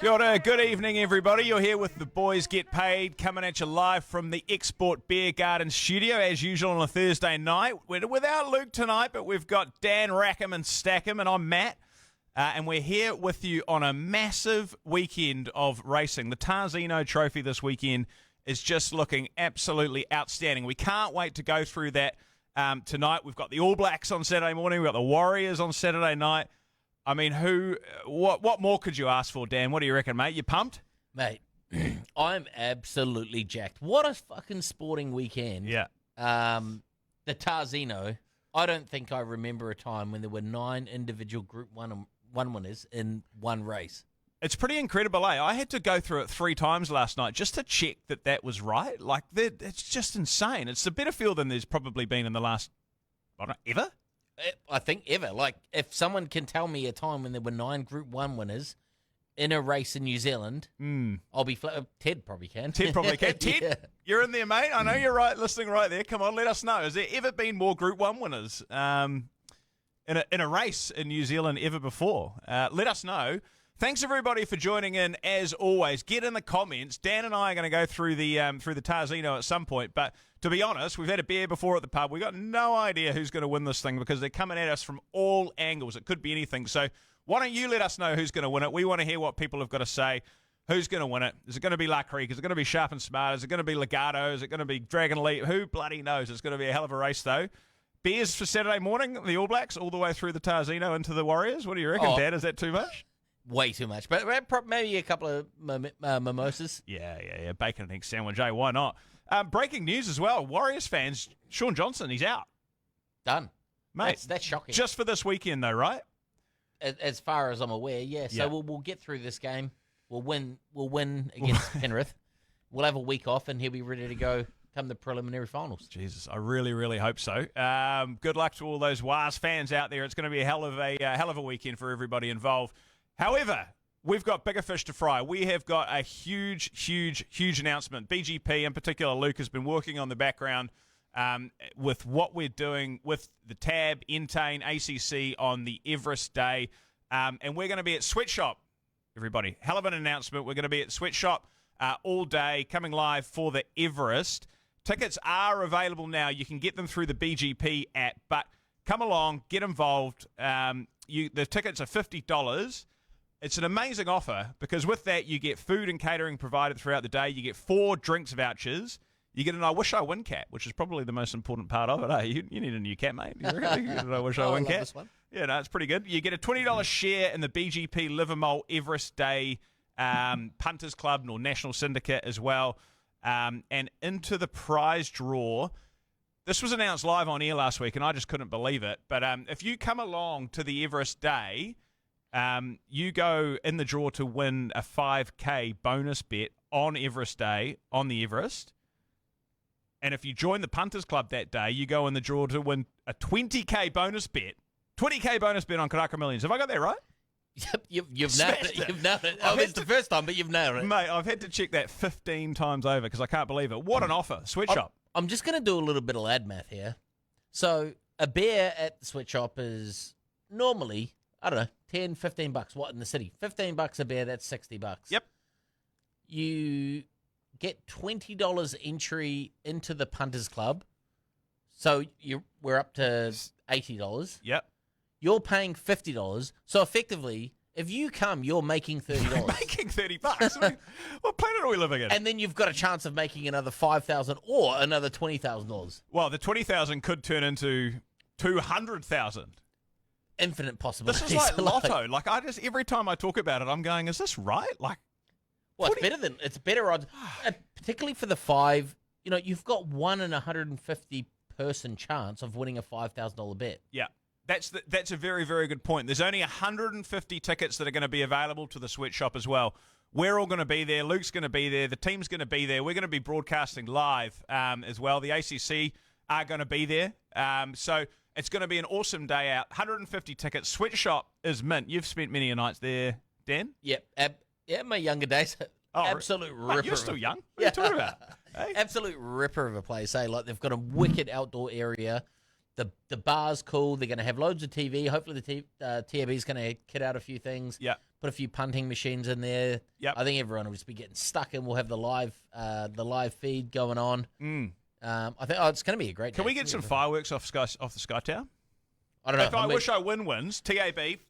Kia ora, good evening everybody. You're here with the Boys Get Paid, coming at you live from the Export Beer Garden studio as usual on a Thursday night. We're without Luke tonight, but we've got Dan Rackham and Stackham, and I'm Matt. And we're here with you on a massive weekend of racing. The Tarzino Trophy this weekend is just looking absolutely outstanding. We can't wait to go through that tonight. We've got the All Blacks on Saturday morning. We've got the Warriors on Saturday night. I mean, what more could you ask for, Dan? What do you reckon, mate? You pumped? Mate, I'm absolutely jacked. What a fucking sporting weekend. Yeah. The Tarzino, I don't think I remember a time when there were 9 individual Group 1 winners in one race. It's pretty incredible, eh? I had to go through it 3 times last night just to check that was right. Like, it's just insane. It's a better field than there's probably been in the last, I don't know, ever? I think ever. Like, if someone can tell me a time when there were 9 Group 1 winners in a race in New Zealand, I'll be Ted probably can. Ted probably can. Ted, Yeah. You're in there, mate. I know you're right, listening right there. Come on, let us know. Has there ever been more Group 1 winners in a race in New Zealand ever before? Let us know. Thanks, everybody, for joining in, as always. Get in the comments. Dan and I are going to go through the Tarzino at some point, but to be honest, we've had a beer before at the pub. We've got no idea who's going to win this thing because they're coming at us from all angles. It could be anything. So why don't you let us know who's going to win it? We want to hear what people have got to say. Who's going to win it? Is it going to be La Creek? Is it going to be Sharp and Smart? Is it going to be Legato? Is it going to be Dragon Leap? Who bloody knows? It's going to be a hell of a race, though. Beers for Saturday morning, the All Blacks, all the way through the Tarzino into the Warriors. What do you reckon, Dad? Is that too much? Way too much. But maybe a couple of mimosas. Yeah. Bacon and egg sandwich, eh? Why not? Breaking news as well. Warriors fans, Sean Johnson, he's out. Done. Mate, That's shocking. Just for this weekend, though, right? As far as I'm aware, yeah. So Yeah. we'll get through this game. We'll win against Penrith. We'll have a week off, and he'll be ready to go come the preliminary finals. Jesus, I really, really hope so. Good luck to all those Wars fans out there. It's going to be a hell of a weekend for everybody involved. However, we've got bigger fish to fry. We have got a huge announcement. BGP, in particular, Luke, has been working on the background with what we're doing with the TAB, Entain, ACC on the Everest Day. And we're going to be at Sweatshop, everybody. Hell of an announcement. We're going to be at Sweatshop all day, coming live for the Everest. Tickets are available now. You can get them through the BGP app, but come along, get involved. The tickets are $50. It's an amazing offer because with that, you get food and catering provided throughout the day. You get 4 drinks vouchers. You get an I Wish I Win cap, which is probably the most important part of it. Eh? You need a new cap, mate. You reckon? You get an I Wish I Win cap. This one. Yeah, no, it's pretty good. You get a $20 share in the BGP Livermore Everest Day Punters Club or National Syndicate as well. And into the prize draw. This was announced live on air last week, and I just couldn't believe it. But if you come along to the Everest Day, you go in the draw to win a 5K bonus bet on Everest Day on the Everest. And if you join the Punters Club that day, you go in the draw to win a 20K bonus bet. 20K bonus bet on Karaka Millions. Have I got that right? Yep, you've nailed it. You've nailed it. It's the first time, but you've nailed it. Mate, I've had to check that 15 times over because I can't believe it. What an offer. Sweatshop. I'm just going to do a little bit of lad math here. So a beer at the Sweatshop is normally, I don't know, 10, 15 bucks. What in the city? 15 bucks a beer, that's 60 bucks. Yep. You get $20 entry into the Punters Club. So we're up to $80. Yep. You're paying $50. So effectively, if you come, you're making $30. Making 30 bucks. What planet are we living in? And then you've got a chance of making another $5,000 or another $20,000. Well, the 20,000 could turn into 200,000. Infinite possibilities. This is like lotto. Like every time I talk about it, I'm going, is this right? Like, well, it's better odds, particularly for the 5. You know, you've got 1 in 150 person chance of winning a $5,000 bet. Yeah. That's a very, very good point. There's only 150 tickets that are going to be available to the Sweatshop as well. We're all going to be there. Luke's going to be there. The team's going to be there. We're going to be broadcasting live as well. The ACC are going to be there. So it's going to be an awesome day out. 150 tickets. Sweatshop is mint. You've spent many a nights there, Dan? Yep. My younger days. Absolute ripper. Mate, you're still young. What are you talking about? Hey? Absolute ripper of a place, eh? Like, they've got a wicked outdoor area. the bar's cool. They're going to have loads of TV. Hopefully the TAB is going to kit out a few things. Yeah. Put a few punting machines in there. Yep. I think everyone will just be getting stuck in. We'll have the live feed going on. I think it's going to be a great day. Can we get some fireworks off the Sky Tower? I don't know. If I Wish I Win wins, TAB, fucking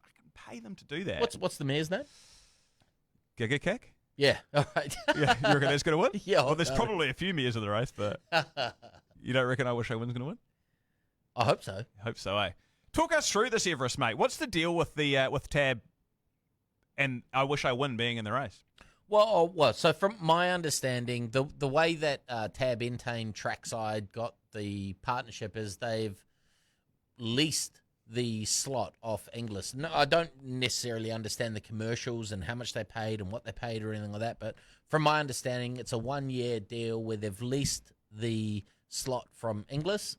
pay them to do that. What's the mayor's name? Giga Kick? Yeah. All right. Yeah, you reckon that's going to win? Yeah. Well, there's probably a few mayors of the race, but you don't reckon I Wish I Win's going to win? I hope so. I hope so, eh? Talk us through this, Everest, mate. What's the deal with the with Tab and I Wish I Win being in the race? Well, so from my understanding, the way that Tab Entain Trackside got the partnership is they've leased the slot off Inglis. No, I don't necessarily understand the commercials and how much they paid and what they paid or anything like that, but from my understanding, it's a 1-year deal where they've leased the slot from Inglis,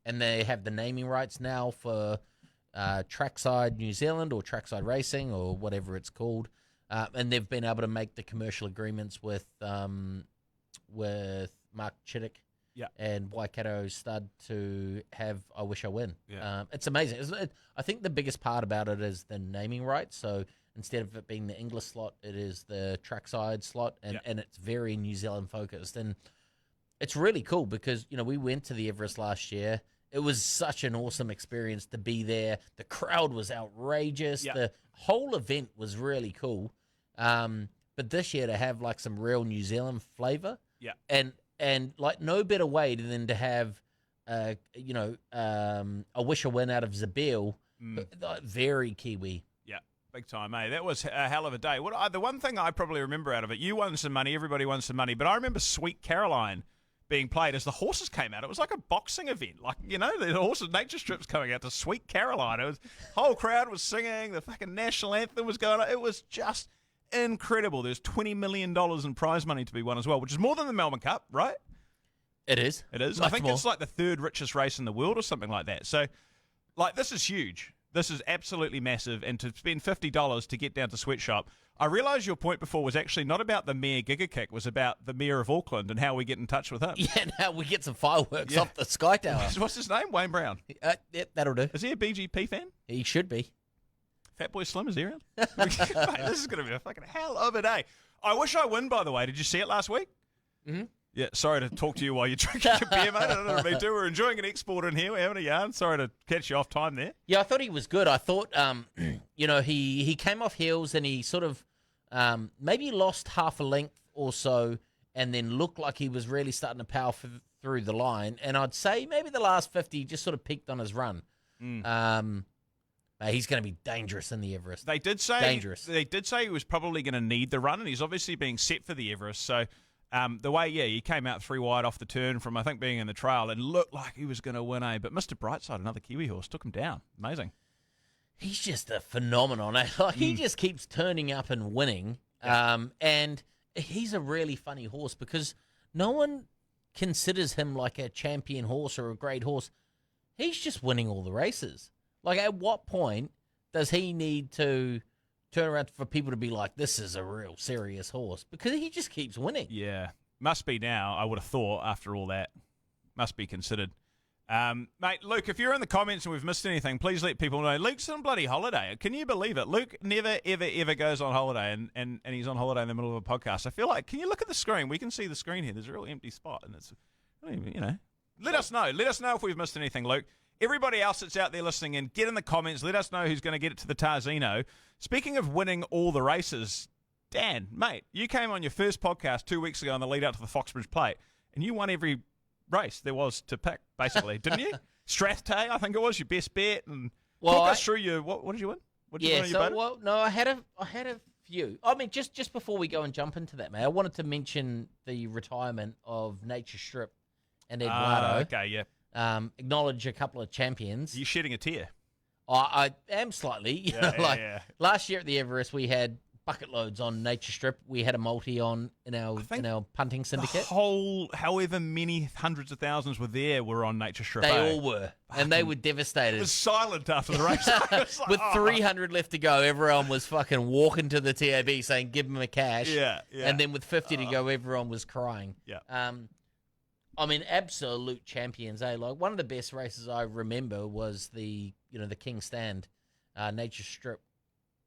and they have the naming rights now for Trackside New Zealand or Trackside Racing or whatever it's called. And they've been able to make the commercial agreements with Mark Chittick and Waikato Stud to have I Wish I Win. Yeah. It's amazing. I think the biggest part about it is the naming rights. So instead of it being the English slot, it is the Trackside slot, and it's very New Zealand focused. And it's really cool because, we went to the Everest last year. It was such an awesome experience to be there. The crowd was outrageous. Yeah. The whole event was really cool. But this year to have like some real New Zealand flavor, and like no better way than to have, I Wish I Win out of Zabeel, very Kiwi. Yeah, big time, eh? That was a hell of a day. The one thing I probably remember out of it, you won some money, everybody won some money, but I remember Sweet Caroline being played as the horses came out. It was like a boxing event. Like, the horses, nature strips coming out to Sweet Caroline. It was, whole crowd was singing, the fucking national anthem was going on. It was just incredible. There's $20 million in prize money to be won as well, which is more than the Melbourne Cup, right? It is. It is. Much I think more. it's like the third richest race in the world or something like that. So, like, this is huge. This is absolutely massive. And to spend $50 to get down to Sweatshop, I realise your point before was actually not about the Mayor Giga Kick, was about the Mayor of Auckland and how we get in touch with him. Yeah, now we get some fireworks off the Sky Tower. What's his name? Wayne Brown. Yep, that'll do. Is he a BGP fan? He should be. Fatboy Slim, is he around? Mate, this is going to be a fucking hell of a day. I Wish I Win, by the way. Did you see it last week? Mm-hmm. Yeah, sorry to talk to you while you're drinking your beer, mate. I don't know what me do. We're enjoying an export in here. We're having a yarn. Sorry to catch you off time there. Yeah, I thought he was good. I thought, he came off heels and he sort of maybe lost half a length or so and then looked like he was really starting to power through the line. And I'd say maybe the last 50 just sort of peaked on his run. He's going to be dangerous in the Everest. They did say dangerous. They did say he was probably going to need the run, and he's obviously being set for the Everest. So the way, he came out 3 wide off the turn from, I think, being in the trail and looked like he was going to win, But Mr. Brightside, another Kiwi horse, took him down. Amazing. He's just a phenomenon. Like, he just keeps turning up and winning. And he's a really funny horse because no one considers him like a champion horse or a great horse. He's just winning all the races. Like, at what point does he need to turn around for people to be like, this is a real serious horse? Because he just keeps winning. Yeah. Must be now, I would have thought, after all that. Must be considered. Mate, Luke, if you're in the comments and we've missed anything, please let people know. Luke's on bloody holiday. Can you believe it? Luke never, ever, ever goes on holiday, and he's on holiday in the middle of a podcast. I feel like, can you look at the screen? We can see the screen here. There's a real empty spot, and it's, Let us know. Let us know if we've missed anything, Luke. Everybody else that's out there listening in, get in the comments. Let us know who's going to get it to the Tarzino. Speaking of winning all the races, Dan, mate, you came on your first podcast 2 weeks ago on the lead up to the Foxbridge Plate, and you won every race there was to pick, basically, didn't you? Strathday, I think it was your best bet. And talk us through your what did you win? What did you win on your boat? I had a few. I mean, just before we go and jump into that, mate, I wanted to mention the retirement of Nature Strip and Eduardo. Okay, yeah. Acknowledge a couple of champions. Are you shedding a tear? I am slightly. Yeah. Last year at the Everest, we had bucket loads on Nature Strip. We had a multi on in our punting syndicate. The whole, however many hundreds of thousands were there, were on Nature Strip. They all were, and they were devastated. It was silent after the race. Like, with 300 left to go, everyone was fucking walking to the TAB saying, "Give them a cash." Yeah. And then with 50 to go, everyone was crying. Yeah. I mean, absolute champions, eh? Like, one of the best races I remember was the King Stand, Nature Strip,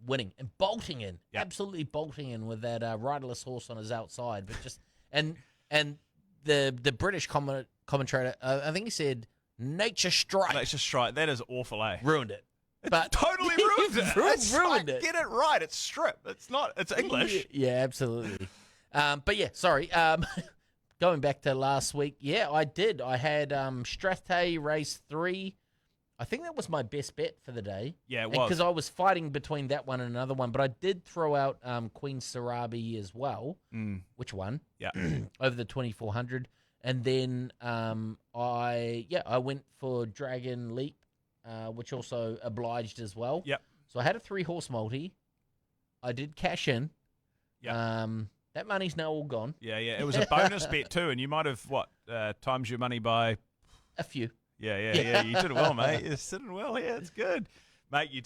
winning and bolting in, absolutely bolting in with that riderless horse on his outside. But just and the British commentator, I think he said Nature Strike. Nature Strike. That is awful, eh? Ruined it. But totally ruined it. Ruined it. Get it right. It's Strip. It's not. It's English. Yeah, absolutely. But yeah, sorry. Going back to last week, yeah, I did. I had Strathay race 3. I think that was my best bet for the day. Yeah, it was. Because I was fighting between that one and another one, but I did throw out Queen Sarabi as well, which won. Yeah. Over the 2400. And then I went for Dragon Leap, which also obliged as well. Yep. So I had a 3-horse multi. I did cash in. Yeah. That money's now all gone. Yeah. It was a bonus bet too, and you might have times your money by a few. Yeah. You did well, mate. You're sitting well here. It's good, mate. You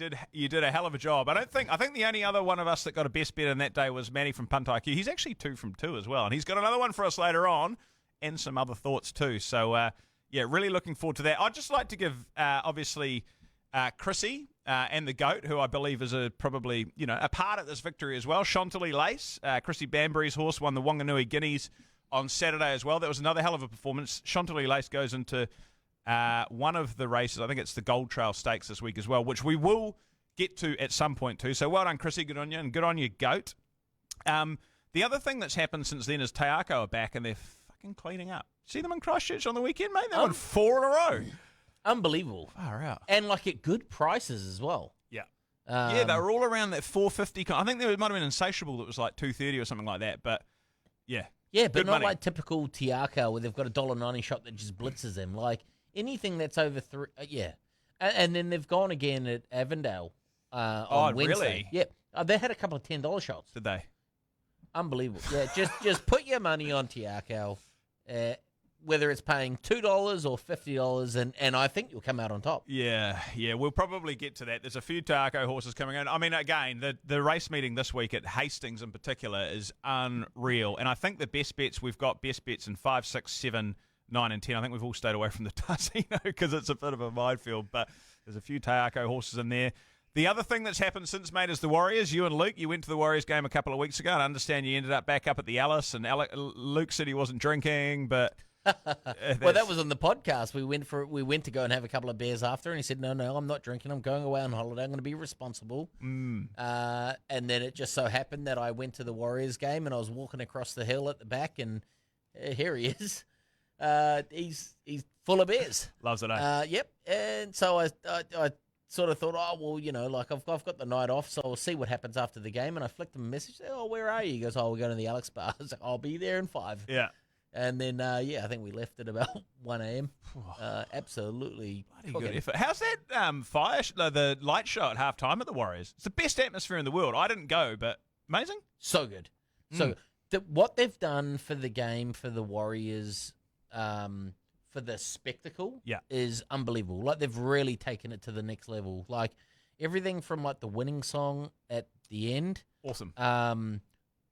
did a hell of a job. I think the only other one of us that got a best bet in that day was Manny from Punt IQ. He's actually 2 from 2 as well, and he's got another one for us later on, and some other thoughts too. So really looking forward to that. I'd just like to give obviously Chrissy and the GOAT, who I believe is probably a part of this victory as well. Chantilly Lace, Chrissy Banbury's horse, won the Wanganui Guineas on Saturday as well. That was another hell of a performance. Chantilly Lace goes into one of the races. I think it's the Gold Trail Stakes this week as well, which we will get to at some point too. So well done, Chrissy. Good on you, and good on you, GOAT. The other thing that's happened since then is Te Ako are back, and they're fucking cleaning up. See them in Christchurch on the weekend, mate? They won 4 in a row. Unbelievable. Far out. And like at good prices as well. Yeah. They were all around that 450. I think there might have been Insatiable that was like 230 or something like that, but yeah. Yeah, but good not money. like typical Te Ako where they've got a $1.90 shot that just blitzes them. Like anything that's over 3, yeah. And then they've gone again at Avondale on Wednesday. Really? Yeah. They had a couple of $10 shots. Did they? Unbelievable. Yeah, just put your money on Te Ako, whether it's paying $2 or $50, and I think you'll come out on top. Yeah, we'll probably get to that. There's a few Te Ako horses coming in. I mean, again, the race meeting this week at Hastings in particular is unreal, and I think the best bets, we've got best bets in 5, 6, 7, 9 and 10. I think we've all stayed away from the Tarsino because it's a bit of a minefield, but there's a few Te Ako horses in there. The other thing that's happened since, mate, is the Warriors. You and Luke, you went to the Warriors game a couple of weeks ago, and I understand you ended up back up at the Alice, and Luke said he wasn't drinking, but... Well, that was on the podcast. We went to go and have a couple of beers after, and he said, no, I'm not drinking. I'm going away on holiday. I'm going to be responsible. And then it just so happened that I went to the Warriors game, and I was walking across the hill at the back, and here he is. He's full of beers. Loves it, eh? Yep. And so I sort of thought, like I've got the night off, so I'll see what happens after the game. And I flicked him a message. Oh, where are you? He goes, we're going to the Alex Bar. I was like, I'll be there in 5. Yeah. And then, I think we left at about 1 a.m. Absolutely good effort. How's that the light show at halftime at the Warriors? It's the best atmosphere in the world. I didn't go, but amazing. So good. So what they've done for the game for the Warriors, for the spectacle, is unbelievable. Like, they've really taken it to the next level. Like, everything from like the winning song at the end. Awesome.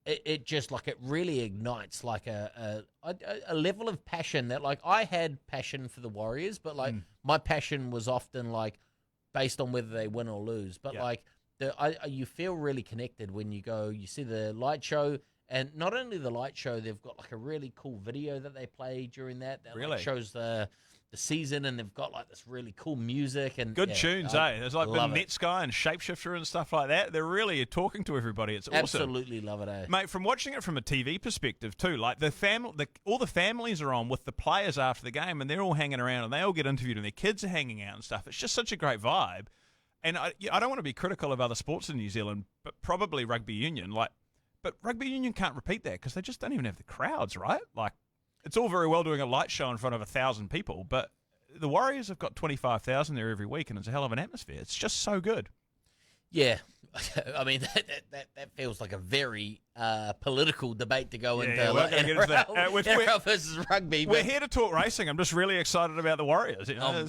It just like it really ignites like a level of passion that like I had passion for the Warriors, but like my passion was often like based on whether they win or lose. But like you feel really connected when you see the light show, and not only the light show, they've got like a really cool video that they play during that really like shows the season, and they've got like this really cool music and good tunes, eh? There's like the Netsky and Shapeshifter and stuff like that. They're really talking to everybody. It's awesome. Absolutely love it, eh? Mate, from watching it from a TV perspective too, like all the families are on with the players after the game, and they're all hanging around, and they all get interviewed, and their kids are hanging out and stuff. It's just such a great vibe. And I don't want to be critical of other sports in New Zealand, but probably rugby union. But rugby union can't repeat that because they just don't even have the crowds, right? Like, it's all very well doing a light show in front of 1,000 people, but the Warriors have got 25,000 there every week, and it's a hell of an atmosphere. It's just so good. Yeah. I mean, that feels like a very political debate to go into. Like, NRL versus rugby. We're here to talk racing. I'm just really excited about the Warriors. I'm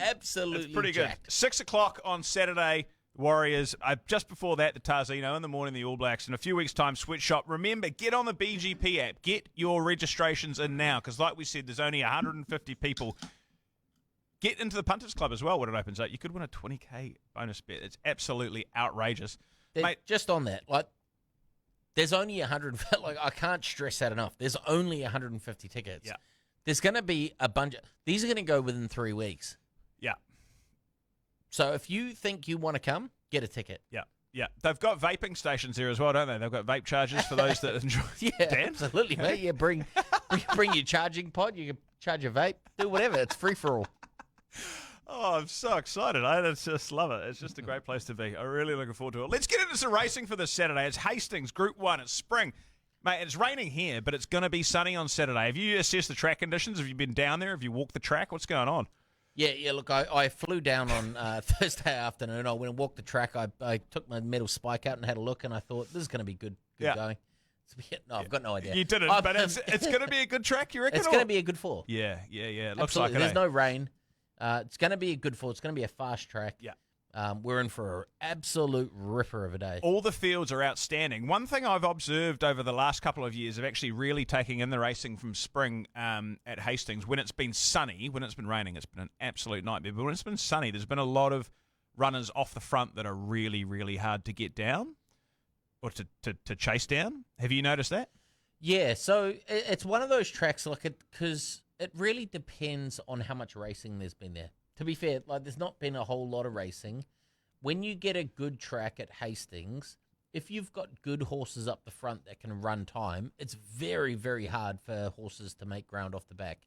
absolutely it's pretty jacked. good. 6 o'clock on Saturday. Warriors. Just before that, the Tarzino. In the morning, the All Blacks. In a few weeks' time, Switch Shop. Remember, get on the BGP app. Get your registrations in now, because like we said, there's only 150 people. Get into the Punters Club as well when it opens up. You could win a 20K bonus bet. It's absolutely outrageous. Mate, just on that, like, there's only 100. Like, I can't stress that enough. There's only 150 tickets. Yeah. There's going to be a bunch. These are going to go within 3 weeks. Yeah. So if you think you want to come, get a ticket. Yeah. Yeah. They've got vaping stations there as well, don't they? They've got vape chargers for those that enjoy. Yeah, Dan? absolutely, mate. Yeah, bring your charging pod. You can charge your vape. Do whatever. It's free for all. Oh, I'm so excited. I just love it. It's just a great place to be. I'm really looking forward to it. Let's get into some racing for this Saturday. It's Hastings, Group 1. It's spring. Mate, it's raining here, but it's going to be sunny on Saturday. Have you assessed the track conditions? Have you been down there? Have you walked the track? What's going on? Yeah, look, I flew down on Thursday afternoon. I went and walked the track. I took my metal spike out and had a look, and I thought, this is going to be good going. No, I've got no idea. You didn't, but it's going to be a good track, you reckon? It's going to be a good four. Yeah. It looks Absolutely. like it. There's no rain. It's going to be a good four. It's going to be a fast track. Yeah. We're in for an absolute ripper of a day. All the fields are outstanding. One thing I've observed over the last couple of years of actually really taking in the racing from spring at Hastings, when it's been sunny, when it's been raining, it's been an absolute nightmare. But when it's been sunny, there's been a lot of runners off the front that are really, really hard to get down or to chase down. Have you noticed that? Yeah, so it's one of those tracks, like, because it really depends on how much racing there's been there. To be fair, like, there's not been a whole lot of racing. When you get a good track at Hastings, if you've got good horses up the front that can run time, it's very, very hard for horses to make ground off the back.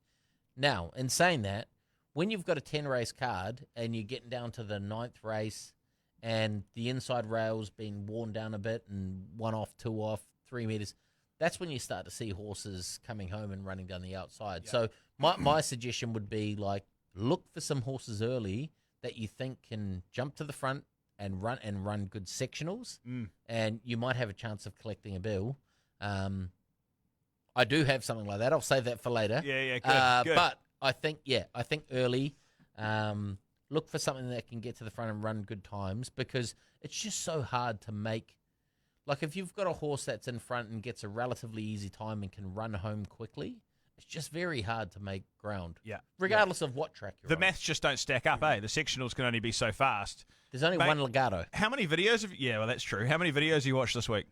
Now, in saying that, when you've got a 10-race card and you're getting down to the 9th race and the inside rail's been worn down a bit and 1 off, 2 off, 3 meters, that's when you start to see horses coming home and running down the outside. Yeah. So my suggestion would be, like, look for some horses early that you think can jump to the front and run good sectionals, and you might have a chance of collecting a bill. I do have something like that. I'll save that for later. Yeah, good. But I think early, look for something that can get to the front and run good times, because it's just so hard to make. Like, if you've got a horse that's in front and gets a relatively easy time and can run home quickly, it's just very hard to make ground. Yeah. Regardless of what track you're on. The maths just don't stack up, eh? The sectionals can only be so fast. There's only one legato. How many videos have you... Yeah, well, that's true. How many videos have you watched this week?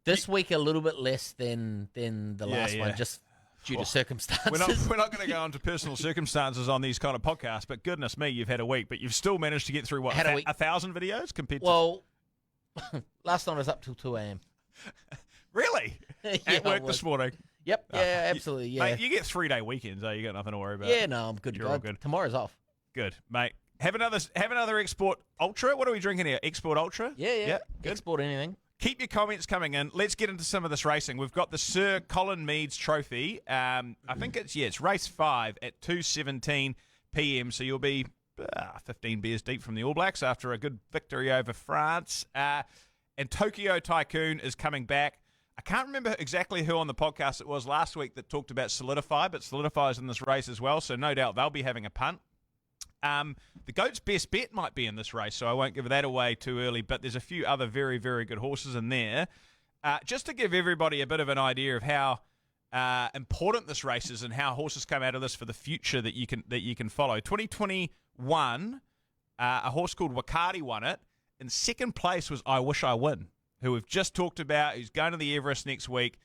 This week, a little bit less than the last one, just due to circumstances. We're not going to go into personal circumstances on these kind of podcasts, but goodness me, you've had a week. But you've still managed to get through, what, 1,000 videos compared to... Well, last night I was up till 2 a.m. Really? At work this morning? Yep. Yeah, absolutely. Yeah. Mate, you get 3-day weekends, though. You got nothing to worry about. Yeah, no, I'm good to You're go. all good. Tomorrow's off. Good, mate. Have another Export Ultra. What are we drinking here? Export Ultra? Yeah. Export anything. Keep your comments coming in. Let's get into some of this racing. We've got the Sir Colin Meads Trophy. I think it's race 5 at 2:17 p.m. So you'll be 15 beers deep from the All Blacks after a good victory over France. And Tokyo Tycoon is coming back. I can't remember exactly who on the podcast it was last week that talked about Solidify, but Solidify is in this race as well, so no doubt they'll be having a punt. The Goat's Best Bet might be in this race, so I won't give that away too early, but there's a few other very, very good horses in there. Just to give everybody a bit of an idea of how important this race is and how horses come out of this for the future that you can follow. 2021, a horse called Wakati won it. In second place was I Wish I Win, who we've just talked about, who's going to the Everest next week.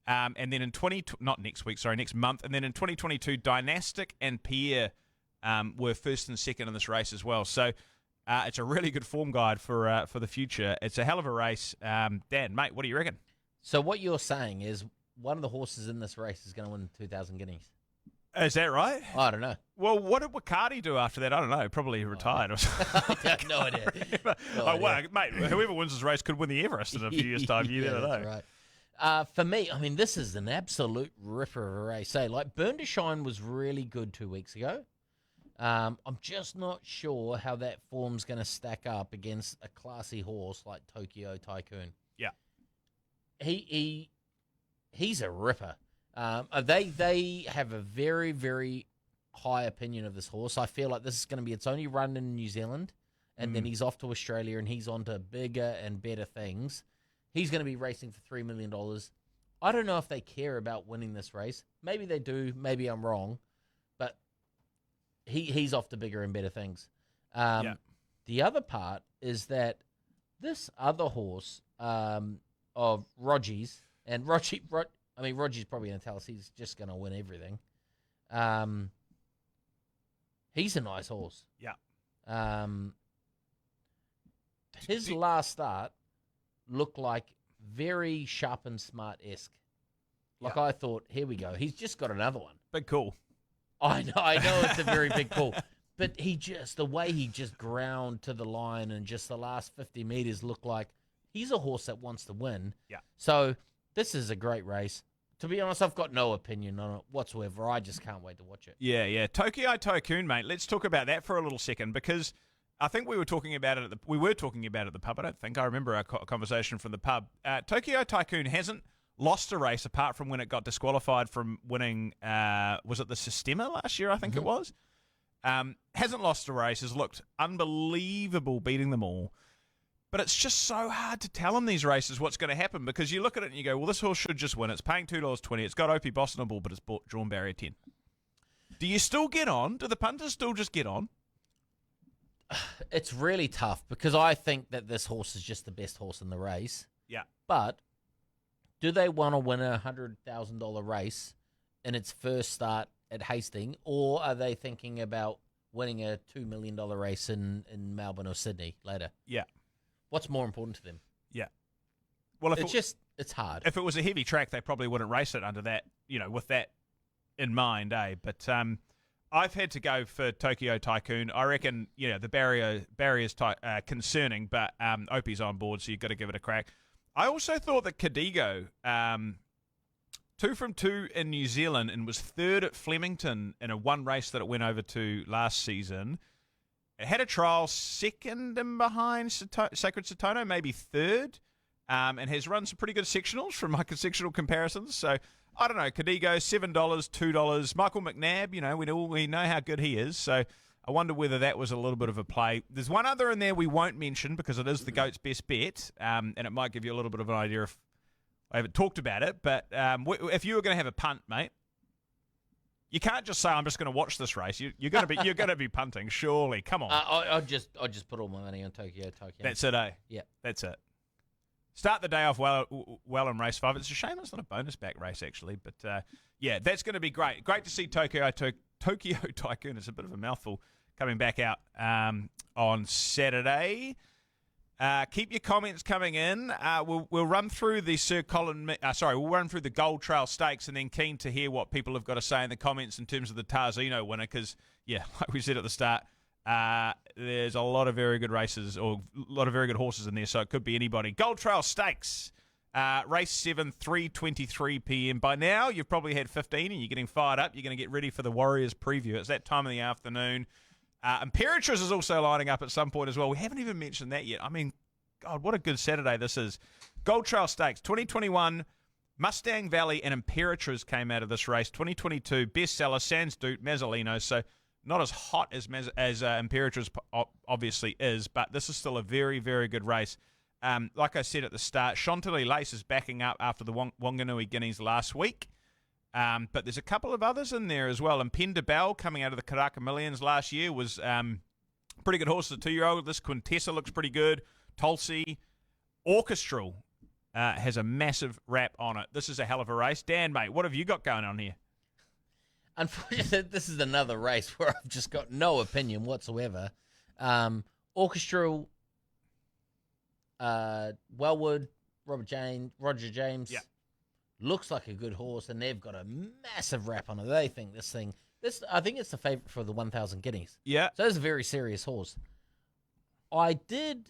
And then in next month. And then in 2022, Dynastic and Pierre were first and second in this race as well. So it's a really good form guide for the future. It's a hell of a race. Dan, mate, what do you reckon? So what you're saying is one of the horses in this race is going to win 2,000 guineas. Is that right? I don't know. Well, what did Wakati do after that? I don't know. Probably retired or something. No idea. Well, mate, whoever wins this race could win the Everest in a few years' time. You never know. That's right. For me, I mean, this is an absolute ripper of a race. Say, like, Burn to Shine was really good 2 weeks ago. I'm just not sure how that form's going to stack up against a classy horse like Tokyo Tycoon. Yeah. He's a ripper. They have a very, very high opinion of this horse. I feel like this is going to be its only run in New Zealand. and then he's off to Australia and he's on to bigger and better things. He's going to be racing for $3 million. I don't know if they care about winning this race. Maybe they do. Maybe I'm wrong. But he's off to bigger and better things. The other part is that this other horse of Rogi's, and Rogi's probably going to tell us he's just going to win everything. He's a nice horse. Yeah. His last start looked like very Sharp and Smart-esque. Like, I thought, here we go. He's just got another one. Big call. I know it's a very big call. But the way he just ground to the line and just the last 50 meters looked like he's a horse that wants to win. Yeah. So this is a great race. To be honest, I've got no opinion on it whatsoever. I just can't wait to watch it. Yeah. Tokyo Tycoon, mate. Let's talk about that for a little second, because I think we were talking about it at the pub. I don't think I remember our conversation from the pub. Tokyo Tycoon hasn't lost a race apart from when it got disqualified from winning. Was it the Sistema last year? I think it was. Hasn't lost a race. Has looked unbelievable, beating them all. But it's just so hard to tell in these races what's going to happen, because you look at it and you go, well, this horse should just win. It's paying $2.20. It's got Opie Bostonable, but it's drawn barrier 10. Do you still get on? Do the punters still just get on? It's really tough, because I think that this horse is just the best horse in the race. Yeah. But do they want to win a $100,000 race in its first start at Hastings, or are they thinking about winning a $2 million race in Melbourne or Sydney later? Yeah. What's more important to them? Yeah. Well, it's hard. If it was a heavy track, they probably wouldn't race it under that, with that in mind, eh? But I've had to go for Tokyo Tycoon. I reckon, the barrier's concerning, but Opie's on board, so you've got to give it a crack. I also thought that Cadigo, 2 from 2 in New Zealand, and was third at Flemington in a one race that it went over to last season. It had a trial second in behind Sacred Satono, maybe third, and has run some pretty good sectionals from my sectional comparisons. So, I don't know, Cadigo, $7, $2. Michael McNabb, we know how good he is. So, I wonder whether that was a little bit of a play. There's one other in there we won't mention, because it is the GOAT's best bet, and it might give you a little bit of an idea if I haven't talked about it. But if you were going to have a punt, mate, you can't just say, I'm just going to watch this race. You're going to be punting, surely. Come on. I'll just put all my money on Tokyo Tycoon. That's it, eh? Yeah. That's it. Start the day off well in race 5. It's a shame it's not a bonus back race, actually. But, that's going to be great. Great to see Tokyo Tycoon. It's a bit of a mouthful coming back out on Saturday. Keep your comments coming in. We'll run through the we'll run through the Gold Trail Stakes, and then keen to hear what people have got to say in the comments in terms of the Tarzino winner, because, like we said at the start, there's a lot of very good races, or a lot of very good horses in there, so it could be anybody. Gold Trail Stakes, race 7, 3:23 p.m. By now, you've probably had 15 and you're getting fired up. You're going to get ready for the Warriors preview. It's that time of the afternoon. Imperatrice is also lining up at some point as well. We haven't even mentioned that yet. I mean, God, what a good Saturday this is. Gold Trail Stakes, 2021, Mustang Valley and Imperatrice came out of this race. 2022, bestseller, Sans Doute, Mazzolino. So not as hot as Imperatrice obviously is, but this is still a very, very good race. Like I said at the start, Chantilly Lace is backing up after the Wanganui Guineas last week. But there's a couple of others in there as well. And Pen de Bell, coming out of the Karaka Millions last year, was pretty good horse as a 2-year-old. This Quintessa looks pretty good. Tulsi. Orchestral has a massive wrap on it. This is a hell of a race. Dan, mate, what have you got going on here? Unfortunately, this is another race where I've just got no opinion whatsoever. Orchestral, Wellwood, Roger James. Yeah. Looks like a good horse, and they've got a massive wrap on it. They think I think it's the favourite for the 1,000 guineas. Yeah. So it's a very serious horse. I did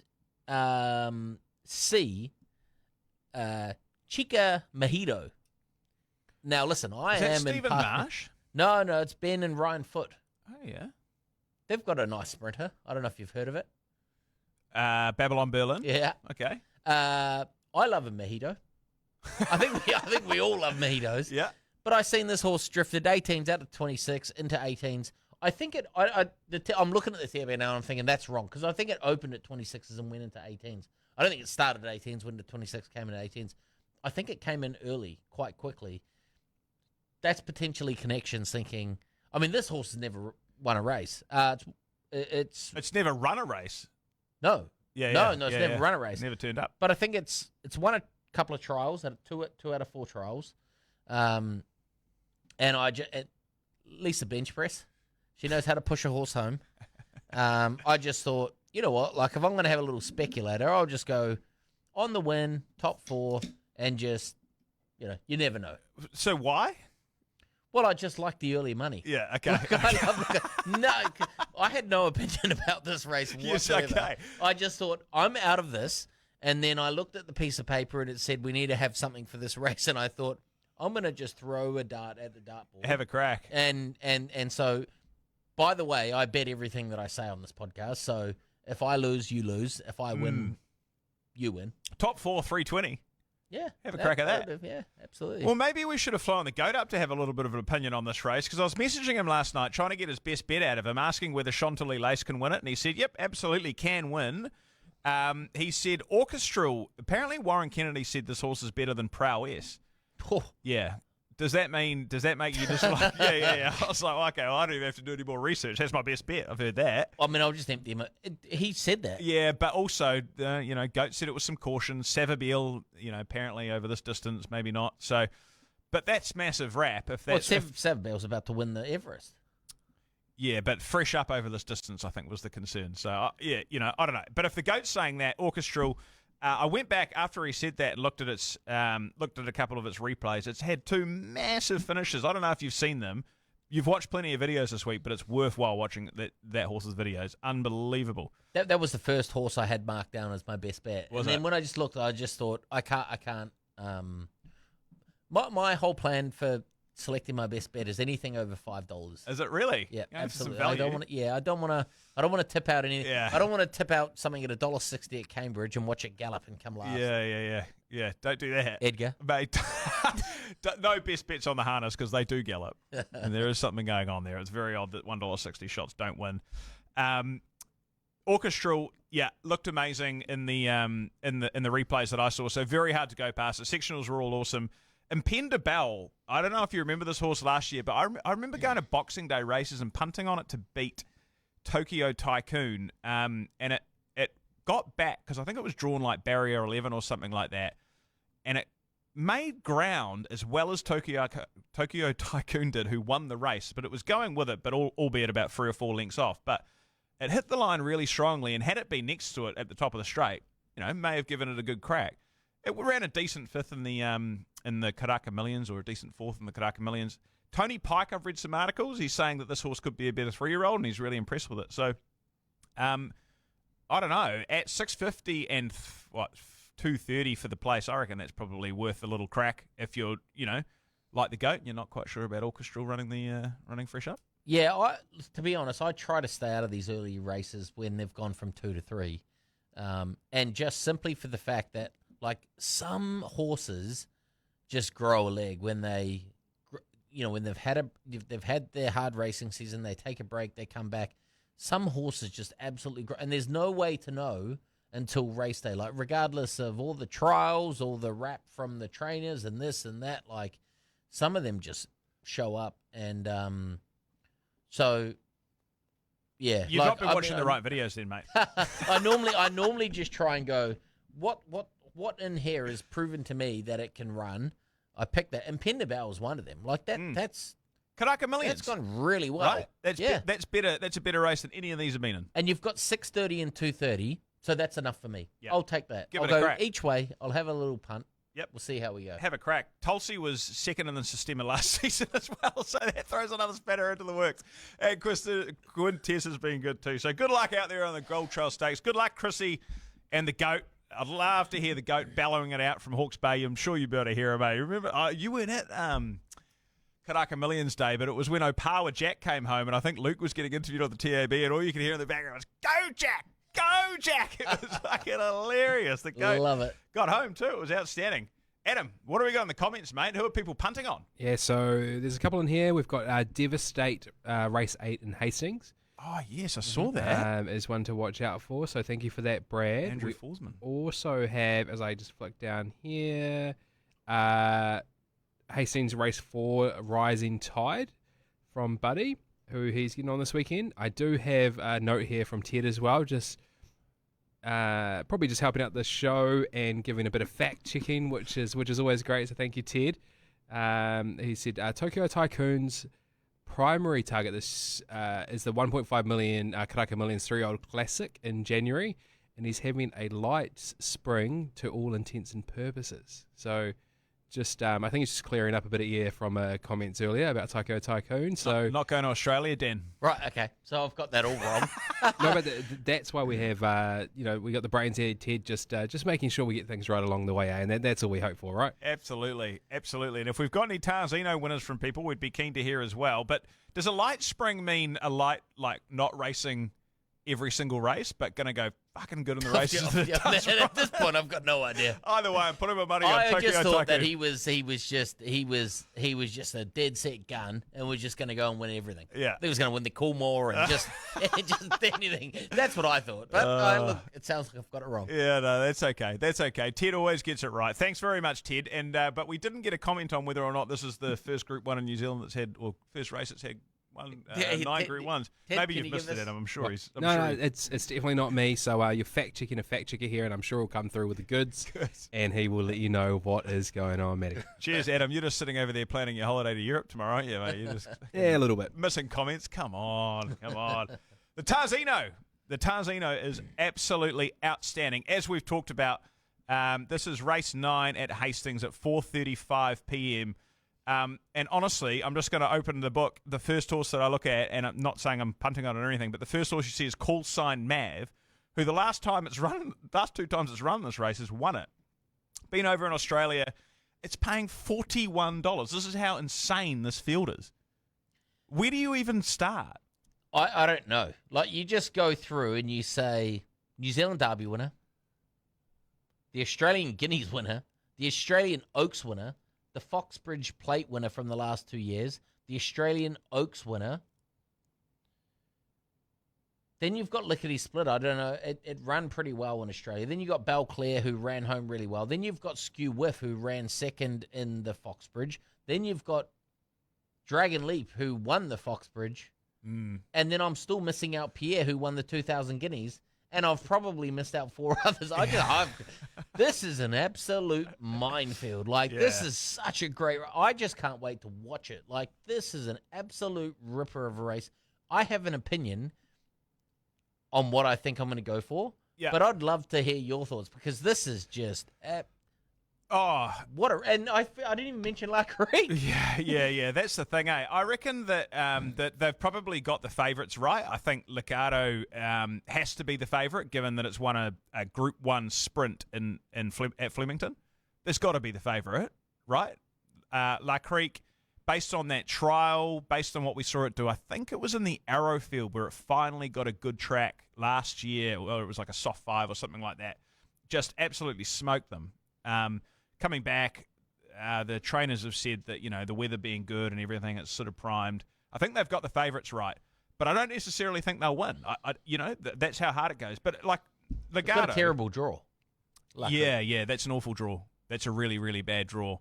see Chica Mojito. Now, listen, Is that Stephen Marsh? No, it's Ben and Ryan Foote. Oh, yeah. They've got a nice sprinter. I don't know if you've heard of it. Babylon Berlin? Yeah. Okay. I love a Mojito. I think we all love mojitos. Yeah. But I seen this horse drifted 18s out of 26 into 18s. I think I'm looking at the TAB now and I'm thinking that's wrong because I think it opened at 26s and went into 18s. I don't think it started at 18s, went to 26, came in at 18s. I think it came in early, quite quickly. That's potentially connections thinking. I mean, this horse has never won a race. It's never run a race. No. Yeah. It's never run a race. Never turned up. But I think it's won a couple of trials, two out of 4 trials. And Lisa bench press. She knows how to push a horse home. I just thought, you know what? Like, if I'm going to have a little speculator, I'll just go on the win, top 4, and just, you never know. So why? Well, I just like the early money. Yeah, okay. I had no opinion about this race whatsoever. Yes, okay. I just thought, I'm out of this. And then I looked at the piece of paper and it said, we need to have something for this race. And I thought, I'm going to just throw a dart at the dartboard. Have a crack. And so, by the way, I bet everything that I say on this podcast. So if I lose, you lose. If I win, you win. Top 4, 320. Yeah. Have a crack at that. Yeah, absolutely. Well, maybe we should have flown the goat up to have a little bit of an opinion on this race because I was messaging him last night trying to get his best bet out of him, asking whether Chantilly Lace can win it. And he said, yep, absolutely can win. He said Orchestral. Apparently, Warren Kennedy said this horse is better than Prowess. Oh. Yeah. Does that make you just like, yeah. I was like, okay, well, I don't even have to do any more research. That's my best bet. I've heard that. I mean, I'll just empty him. He said that. Yeah, but also, Goat said it was some caution. Savabeel, apparently over this distance, maybe not. So, but that's massive rap. If that's Savabeel's about to win the Everest. Yeah, but fresh up over this distance, I think, was the concern. So, I don't know. But if the Goat's saying that, Orchestral, I went back after he said that and looked at a couple of its replays. It's had 2 massive finishes. I don't know if you've seen them. You've watched plenty of videos this week, but it's worthwhile watching that horse's videos. Unbelievable. That was the first horse I had marked down as my best bet. Then when I just looked, I just thought, I can't. My whole plan for selecting my best bet is anything over $5. Is it really? Yeah, absolutely. I don't want to tip out anything. Yeah. I don't want to tip out something at $1.60 at Cambridge and watch it gallop and come last. Yeah. Don't do that, Edgar. Mate, no best bets on the harness because they do gallop, and there is something going on there. It's very odd that $1.60 shots don't win. Orchestral, looked amazing in the replays that I saw. So very hard to go past. The sectionals were all awesome. Impenda Bell, I don't know if you remember this horse last year, but I remember going to Boxing Day races and punting on it to beat Tokyo Tycoon, and it got back because I think it was drawn like barrier 11 or something like that, and it made ground as well as Tokyo Tycoon did, who won the race, but it was going with it, but albeit about 3 or 4 lengths off. But it hit the line really strongly, and had it been next to it at the top of the straight, may have given it a good crack. It ran a decent 5th in the Karaka Millions, or a decent 4th in the Karaka Millions. Tony Pike, I've read some articles. He's saying that this horse could be a better 3-year-old, and he's really impressed with it. So, I don't know. At $6.50 and $2.30 for the place, I reckon that's probably worth a little crack if you're, like the Goat, and you're not quite sure about Orchestral running fresh up. Yeah, to be honest, I try to stay out of these early races when they've gone from 2 to 3, and just simply for the fact that, like, some horses just grow a leg when when they've had their hard racing season, they take a break, they come back. Some horses just absolutely grow, and there's no way to know until race day. Like, regardless of all the trials, all the rap from the trainers and this and that, like, some of them just show up, and so yeah. You've not been watching the right videos then, mate. I normally just try and go, what in here has proven to me that it can run? I picked that, and Impenda Bell was one of them. Like that. That's Karaka Millions. That's gone really well. Right? That's better. That's a better race than any of these have been in. And you've got 6:30 and 2:30, so that's enough for me. Yep. I'll take that. I'll go crack. Each way. I'll have a little punt. Yep. We'll see how we go. Have a crack. Tulsi was second in the Sistema last season as well, so that throws another spanner into the works. And Quintess has been good too. So good luck out there on the Gold Trail Stakes. Good luck, Chrissy and the Goat. I'd love to hear the Goat bellowing it out from Hawke's Bay. I'm sure you'll be able to hear him, eh? Remember, you weren't at Karaka Millions Day, but it was when Opawa Jack came home, and I think Luke was getting interviewed on the TAB, and all you could hear in the background was, "Go, Jack! Go, Jack!" It was fucking hilarious. The Goat Love it. got home, too. It was outstanding. Adam, what do we got in the comments, mate? Who are people punting on? Yeah, so there's a couple in here. We've got Devastate Race 8 in Hastings. Oh, yes, I saw that. Is one to watch out for, so thank you for that, Brad. Andrew We Forsman. also have, as I just flick down here, Hastings Race 4 Rising Tide from Buddy, who he's getting on this weekend. I do have a note here from Ted as well, just probably just helping out the show and giving a bit of fact checking, which is always great. So thank you, Ted. He said Tokyo Tycoon's primary target this is the 1.5 million Karaka Millions 3-year-old classic in January, and he's having a light spring to all intents and purposes. So just I think it's just clearing up a bit of air from comments earlier about Tokyo Tycoon. So Not going to Australia, Dan. Right, okay. So I've got that all wrong. no, but that's why we have we got the brains here, Ted, just making sure we get things right along the way, and that's all we hope for, right? Absolutely, absolutely. And if we've got any Tarzino winners from people, we'd be keen to hear as well. But does a light spring mean a light, like not racing every single race, but going to go fucking good in the races? At this point, I've got no idea. Either way, I'm putting my money on I Tokyo just thought Tycoon. that he was just a dead set gun and was just going to go and win everything. Yeah. He was going to win the Coolmore and just anything. That's what I thought. But look, it sounds like I've got it wrong. Yeah, no, that's okay. That's okay. Ted always gets it right. Thanks very much, Ted. And but we didn't get a comment on whether or not this is the first Group 1 in New Zealand that's had, or first race that's had 9 Group 1s. Ted, Maybe can you've you missed give it, us- Adam. I'm sure he's. No, it's definitely not me. So you're fact checking a fact checker here, and I'm sure he'll come through with the goods, and he will let you know what is going on, Matty. Cheers, Adam. You're just sitting over there planning your holiday to Europe tomorrow, aren't you, mate? You're just Yeah, a little bit. missing comments. Come on. The Tarzino is absolutely outstanding. As we've talked about, this is race 9 at Hastings at 4:35 p.m. And honestly, I'm just going to open the book. The first horse that I look at, and I'm not saying I'm punting on it or anything, but the first horse you see is Call Sign Mav, who the last 2 times it's run this race has won it. Been over in Australia, it's paying $41. This is how insane this field is. Where do you even start? I don't know. Like, you just go through and you say New Zealand Derby winner, the Australian Guineas winner, the Australian Oaks winner, the Foxbridge Plate winner from the last 2 years, the Australian Oaks winner. Then you've got Lickety Split. I don't know. It ran pretty well in Australia. Then you've got Belclair, who ran home really well. Then you've got Skew Whiff, who ran second in the Foxbridge. Then you've got Dragon Leap, who won the Foxbridge. And then I'm still missing out Pierre, who won the 2,000 Guineas. And I've probably missed out 4 others. This is an absolute minefield. Like, this is such a great... I just can't wait to watch it. Like, this is an absolute ripper of a race. I have an opinion on what I think I'm going to go for. Yeah. But I'd love to hear your thoughts, because this is just... and I didn't even mention La Creek. Yeah. That's the thing, eh? I reckon that that they've probably got the favourites right. I think Liccardo has to be the favourite, given that it's won a Group 1 sprint at Flemington. There's got to be the favourite, right? La Creek, based on that trial, based on what we saw it do, I think it was in the Arrowfield where it finally got a good track last year, or it was like a soft 5 or something like that. Just absolutely smoked them. Coming back, the trainers have said that, the weather being good and everything, it's sort of primed. I think they've got the favourites right, but I don't necessarily think they'll win. That's how hard it goes. But like Legardo, It's got a terrible draw. Yeah, that's an awful draw. That's a really, really bad draw.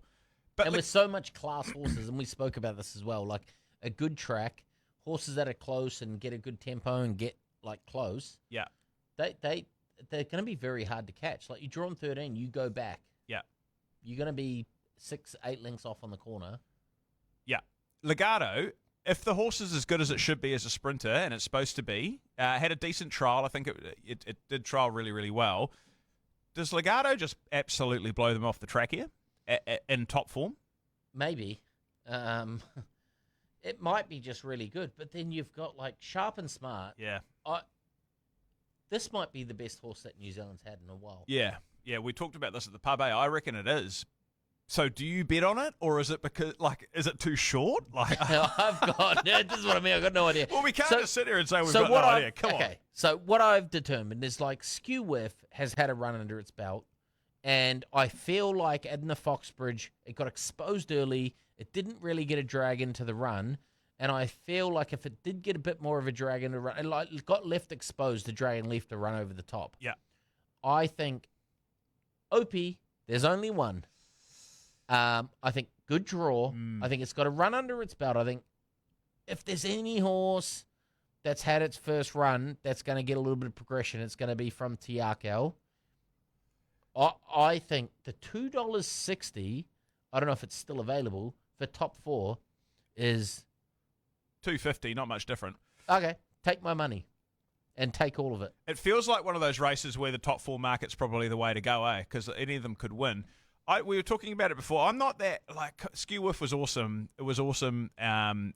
But And with so much class horses, and we spoke about this as well, like a good track, horses that are close and get a good tempo and get like close. Yeah, they're going to be very hard to catch. Like, you draw on 13, you go back. Yeah, you're going to be 6-8 lengths off on the corner. Yeah, Legardo, if the horse is as good as it should be as a sprinter, and it's supposed to be, had a decent trial. I think it did trial really, really well. Does Legardo just absolutely blow them off the track here in top form? Maybe. It might be just really good, but then you've got like Sharp and Smart. Yeah. This might be the best horse that New Zealand's had in a while. Yeah, we talked about this at the pub. I reckon it is. So do you bet on it, or is it because, is it too short? This is what I mean. I've got no idea. Well, we can't just sit here and say we've got no idea. Come on. So what I've determined is, like, Skew Whiff has had a run under its belt. And I feel like in the Foxbridge, it got exposed early. It didn't really get a drag into the run. And I feel like if it did get a bit more of a drag into the run, it got left exposed, the drag and left to run over the top. Yeah. I think Opie, there's only one. I think good draw. I think it's got to run under its belt. I think if there's any horse that's had its first run that's going to get a little bit of progression, it's going to be from Tiakau. I think the $2.60, I don't know if it's still available, for top 4 is... $2.50, not much different. Okay, take my money and take all of it. It feels like one of those races where the top 4 market's probably the way to go, because any of them could win. We were talking about it before. I'm not that, like, Skew Whiff was awesome. It was awesome. I'm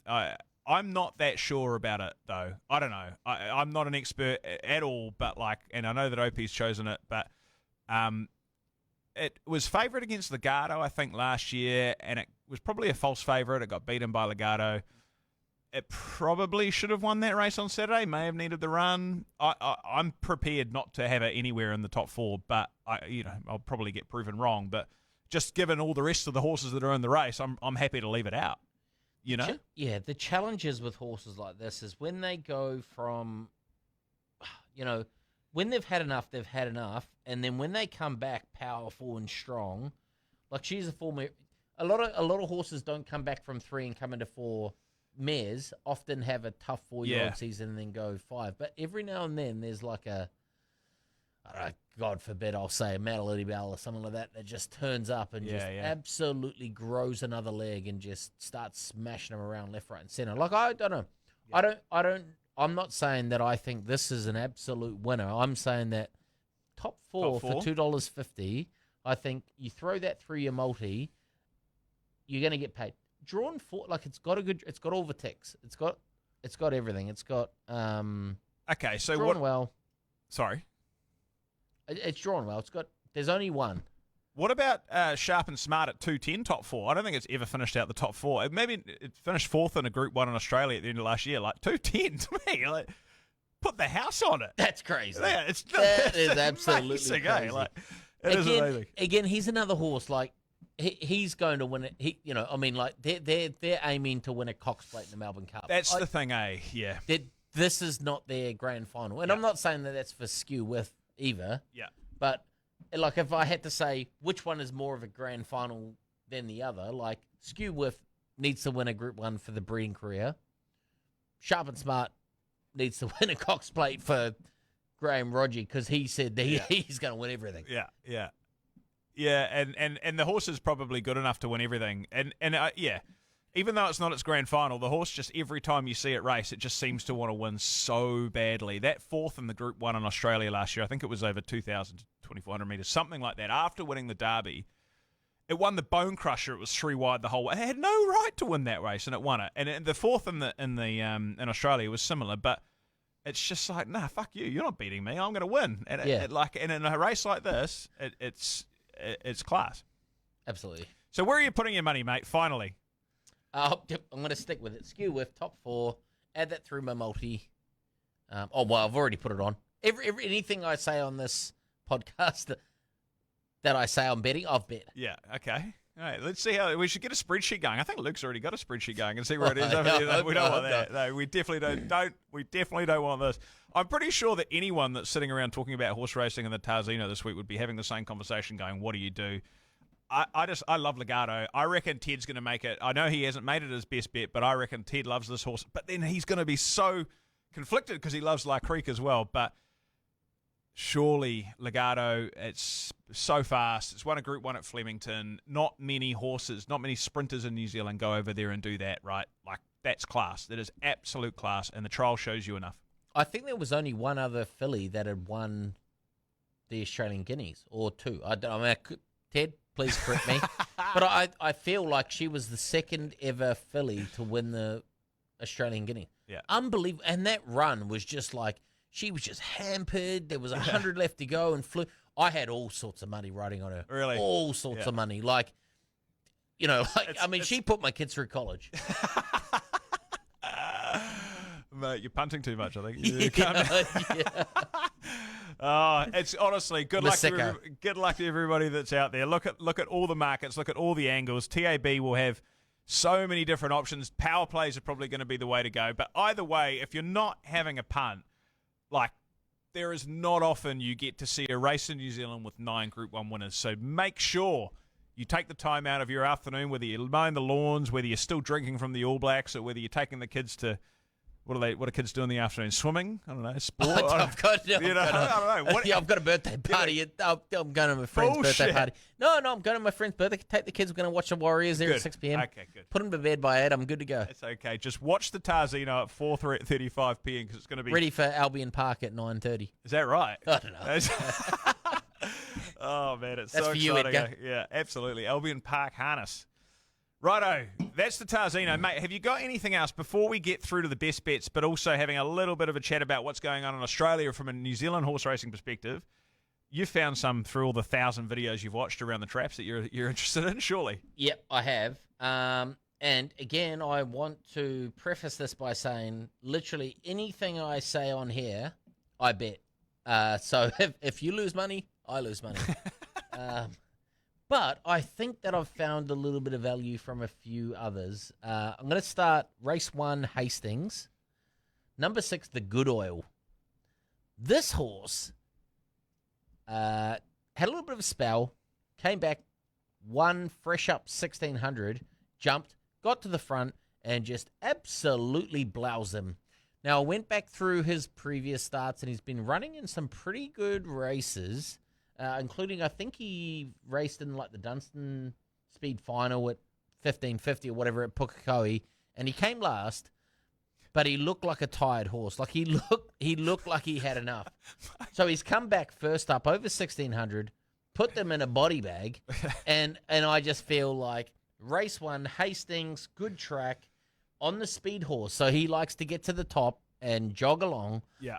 not that sure about it, though. I don't know. I'm not an expert at all, but, like, and I know that Opie's chosen it, but it was favourite against Legato, I think, last year, and it was probably a false favourite. It got beaten by Legato. It probably should have won that race on Saturday, may have needed the run. I'm prepared not to have it anywhere in the top 4, but I'll probably get proven wrong. But just given all the rest of the horses that are in the race, I'm happy to leave it out. Yeah, the challenges with horses like this is when they go from, when they've had enough, and then when they come back powerful and strong, like she's a former. A lot of horses don't come back from 3 and come into 4. Mares often have a tough 4-year-old season and then go 5. But every now and then there's like God forbid, I'll say a Melody Bell or something like that just turns up and absolutely grows another leg and just starts smashing them around left, right, and center. Like, I don't know. Yeah. I'm not saying that I think this is an absolute winner. I'm saying that top 4 for $2.50, I think you throw that through your multi, you're going to get paid. Drawn 4, like it's got all the ticks. It's got everything. It's got okay. So drawn well. Sorry, it's drawn well. There's only one. What about Sharp and Smart at 210 top 4? I don't think it's ever finished out the top 4. Maybe it finished 4th in a Group 1 in Australia at the end of last year. Like 210 to me, like put the house on it. That's crazy. Yeah, that is absolutely amazing, crazy. Like, it is amazing. Again, he's another horse like. He's going to win it. They're aiming to win a Cox Plate in the Melbourne Cup. That's the thing, eh? Yeah. This is not their grand final, and I'm not saying that that's for Skew Whiff either. Yeah. But like, if I had to say which one is more of a grand final than the other, like Skew Whiff needs to win a Group 1 for the breeding career. Sharp and Smart needs to win a Cox Plate for Graham Rodgie because he said that he's going to win everything. Yeah. Yeah. Yeah, and the horse is probably good enough to win everything. And even though it's not its grand final, the horse just every time you see it race, it just seems to want to win so badly. That 4th in the Group 1 in Australia last year, I think it was over 2,000 to 2,400 metres, something like that. After winning the Derby, it won the Bone Crusher. It was 3 wide the whole way. It had no right to win that race, and it won it. And the 4th in Australia was similar, but it's just like, nah, fuck you. You're not beating me. I'm going to win. And and in a race like this, it's class. Absolutely. So where are you putting your money, mate, finally? I'm going to stick with it. Skew Whiff, top 4. Add that through my multi. I've already put it on. Anything I say on this podcast that I say I'm betting, I've bet. Yeah, okay. All right, let's see how... We should get a spreadsheet going. I think Luke's already got a spreadsheet going and see where it is over there. We don't want that. No, we definitely don't. We definitely don't want this. I'm pretty sure that anyone that's sitting around talking about horse racing in the Tarzino this week would be having the same conversation going, what do you do? I love Legato. I reckon Ted's going to make it. I know he hasn't made it his best bet, but I reckon Ted loves this horse. But then he's going to be so conflicted because he loves La Creek as well. But surely Legato, it's so fast. It's won a Group 1 at Flemington. Not many horses, not many sprinters in New Zealand go over there and do that, right? Like, that's class. That is absolute class, and the trial shows you enough. I think there was only one other filly that had won the Australian Guineas, or 2. Ted, please correct me. But I feel like she was the second ever filly to win the Australian Guinea. Yeah. Unbelievable. And that run was just like, she was just hampered. There was 100 left to go and flew. I had all sorts of money riding on her. Really? All sorts of money. Like, she put my kids through college. Mate, you're punting too much, I think. Yeah. It's honestly good luck, Masika. good luck to everybody that's out there. Look at all the markets, look at all the angles. TAB will have so many different options. Power plays are probably going to be the way to go. But either way, if you're not having a punt, like there is not often you get to see a race in New Zealand with 9 Group 1 winners. So make sure you take the time out of your afternoon, whether you're mowing the lawns, whether you're still drinking from the All Blacks, or whether you're taking the kids to what do kids do in the afternoon? Swimming? I don't know. Sport? I've got I don't know. What, I've got a birthday party. I'm going to my friend's birthday Bullshit. party. No, I'm going to my friend's birthday. Take the kids. We're going to watch the Warriors there Good. at 6 p.m. Okay, good. Put them to bed by 8. I'm good to go. It's okay. Just watch the Tarzino at 4:35 p.m. because it's going to be. Ready for Albion Park at 9:30. Is that right? I don't know. That's- oh man, it's That's so for you, exciting. Edgar. Yeah, absolutely. Albion Park harness. Righto, that's the Tarzino, mate. Have you got anything else before we get through to the best bets, but also having a little bit of a chat about what's going on in Australia from a New Zealand horse racing perspective? You found some through all the 1,000 videos you've watched around the traps that you're interested in, surely. Yep, I have. And again, I want to preface this by saying literally anything I say on here, I bet. So if you lose money, I lose money. But I think that I've found a little bit of value from a few others. I'm going to start race 1, Hastings. Number 6, the Good Oil. This horse had a little bit of a spell, came back, won fresh up 1,600, jumped, got to the front, and just absolutely bloused him. Now, I went back through his previous starts, and he's been running in some pretty good races, including, I think he raced in like the Dunstan Speed Final at 1550 or whatever at Pukekohe, and he came last, but he looked like a tired horse. Like he looked like he had enough. So he's come back first up over 1,600, put them in a body bag, and I just feel like race 1, Hastings, good track, on the speed horse. So he likes to get to the top and jog along. Yeah.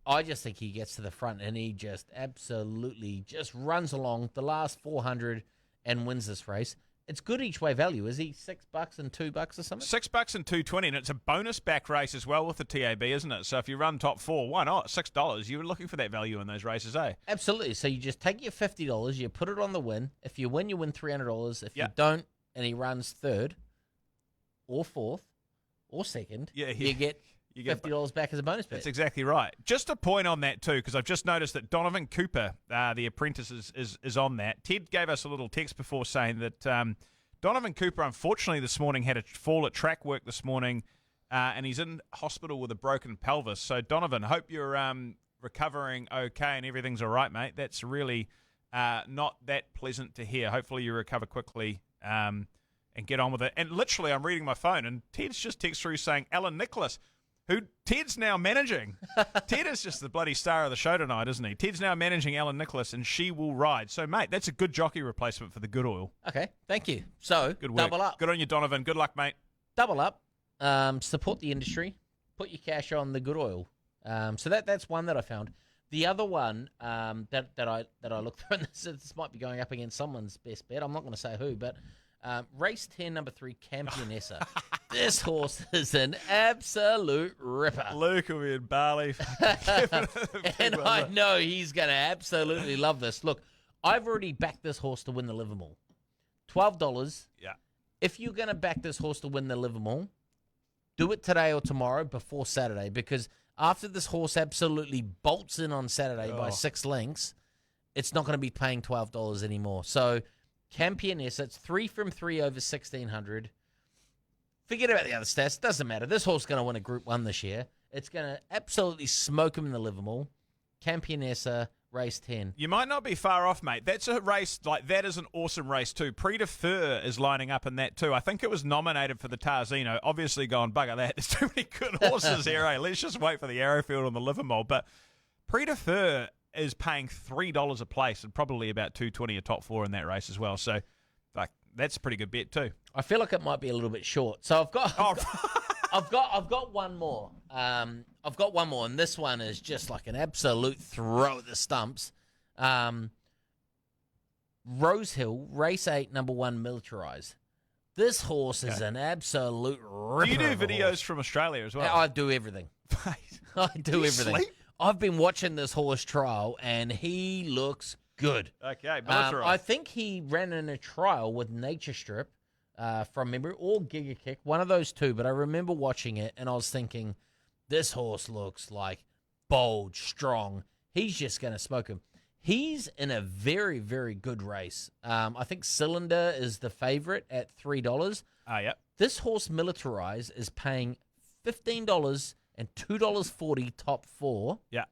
I just think he gets to the front and he just absolutely just runs along the last 400 and wins this race. It's good each way value. Is he $6 and $2 or something? $6 and $2.20, and it's a bonus back race as well with the TAB, isn't it? So if you run top 4, why not? $6. You were looking for that value in those races, eh? Absolutely. So you just take your $50, you put it on the win. If you win, you win $300. If Yeah. you don't, and he runs 3rd or 4th or 2nd, Yeah, you get you get $50 back as a bonus bet. That's exactly right. Just a point on that too, because I've just noticed that Donovan Cooper, the apprentice, is on that. Ted gave us a little text before saying that Donovan Cooper, unfortunately, this morning had a fall at track work this morning, and he's in hospital with a broken pelvis. So, Donovan, hope you're recovering okay and everything's all right, mate. That's really not that pleasant to hear. Hopefully, you recover quickly and get on with it. And literally, I'm reading my phone, and Ted's just texted through saying Alan Nicholas, who Ted's now managing. Ted is just the bloody star of the show tonight, isn't he? Ted's now managing Alan Nicholas, and She Will Ride. So, mate, that's a good jockey replacement for the Good Oil. Okay, thank you. So, Good work. double up. Good on you, Donovan. Good luck, mate. Double up. Support the industry. Put your cash on the Good Oil. So that's one that I found. The other one that I looked through, and this might be going up against someone's best bet. I'm not going to say who, but race 10, number 3, Campionessa. This horse is an absolute ripper. Luke will be in Bali. And I know he's going to absolutely love this. Look, I've already backed this horse to win the Livermore. $12. Yeah. If you're going to back this horse to win the Livermore, do it today or tomorrow before Saturday, because after this horse absolutely bolts in on Saturday by 6 lengths, it's not going to be paying $12 anymore. So, Campionessa, it's 3 from 3 over 1,600. Forget about the other stats. Doesn't matter. This horse is going to win a Group 1 this year. It's going to absolutely smoke him in the Livermore. Campionessa, race 10. You might not be far off, mate. That's a race, like, that is an awesome race too. Prix de Feu is lining up in that too. I think it was nominated for the Tarzino. Obviously going, bugger that. There's too many good horses here, eh? Let's just wait for the Arrowfield on the Livermore. But Prix de Feu is paying $3 a place and probably about $2.20 a top 4 in that race as well. So, like, that's a pretty good bet too. I feel like it might be a little bit short. So I've got I've got one more. I've got one more, and this one is just like an absolute throw at the stumps. Rosehill, race 8, number 1, Militarized. This horse is an absolute ripper. Do you do of a videos horse. from Australia as well? I do everything. I do You everything. sleep? I've been watching this horse trial, and he looks good. Okay, I think he ran in a trial with Nature Strip from memory, or Giga Kick, one of those two. But I remember watching it, and I was thinking, this horse looks like bold, strong. He's just going to smoke him. He's in a very, very good race. I think Cylinder is the favorite at $3. Yep. This horse, Militarize, is paying $15 and $2.40 top four. Yeah.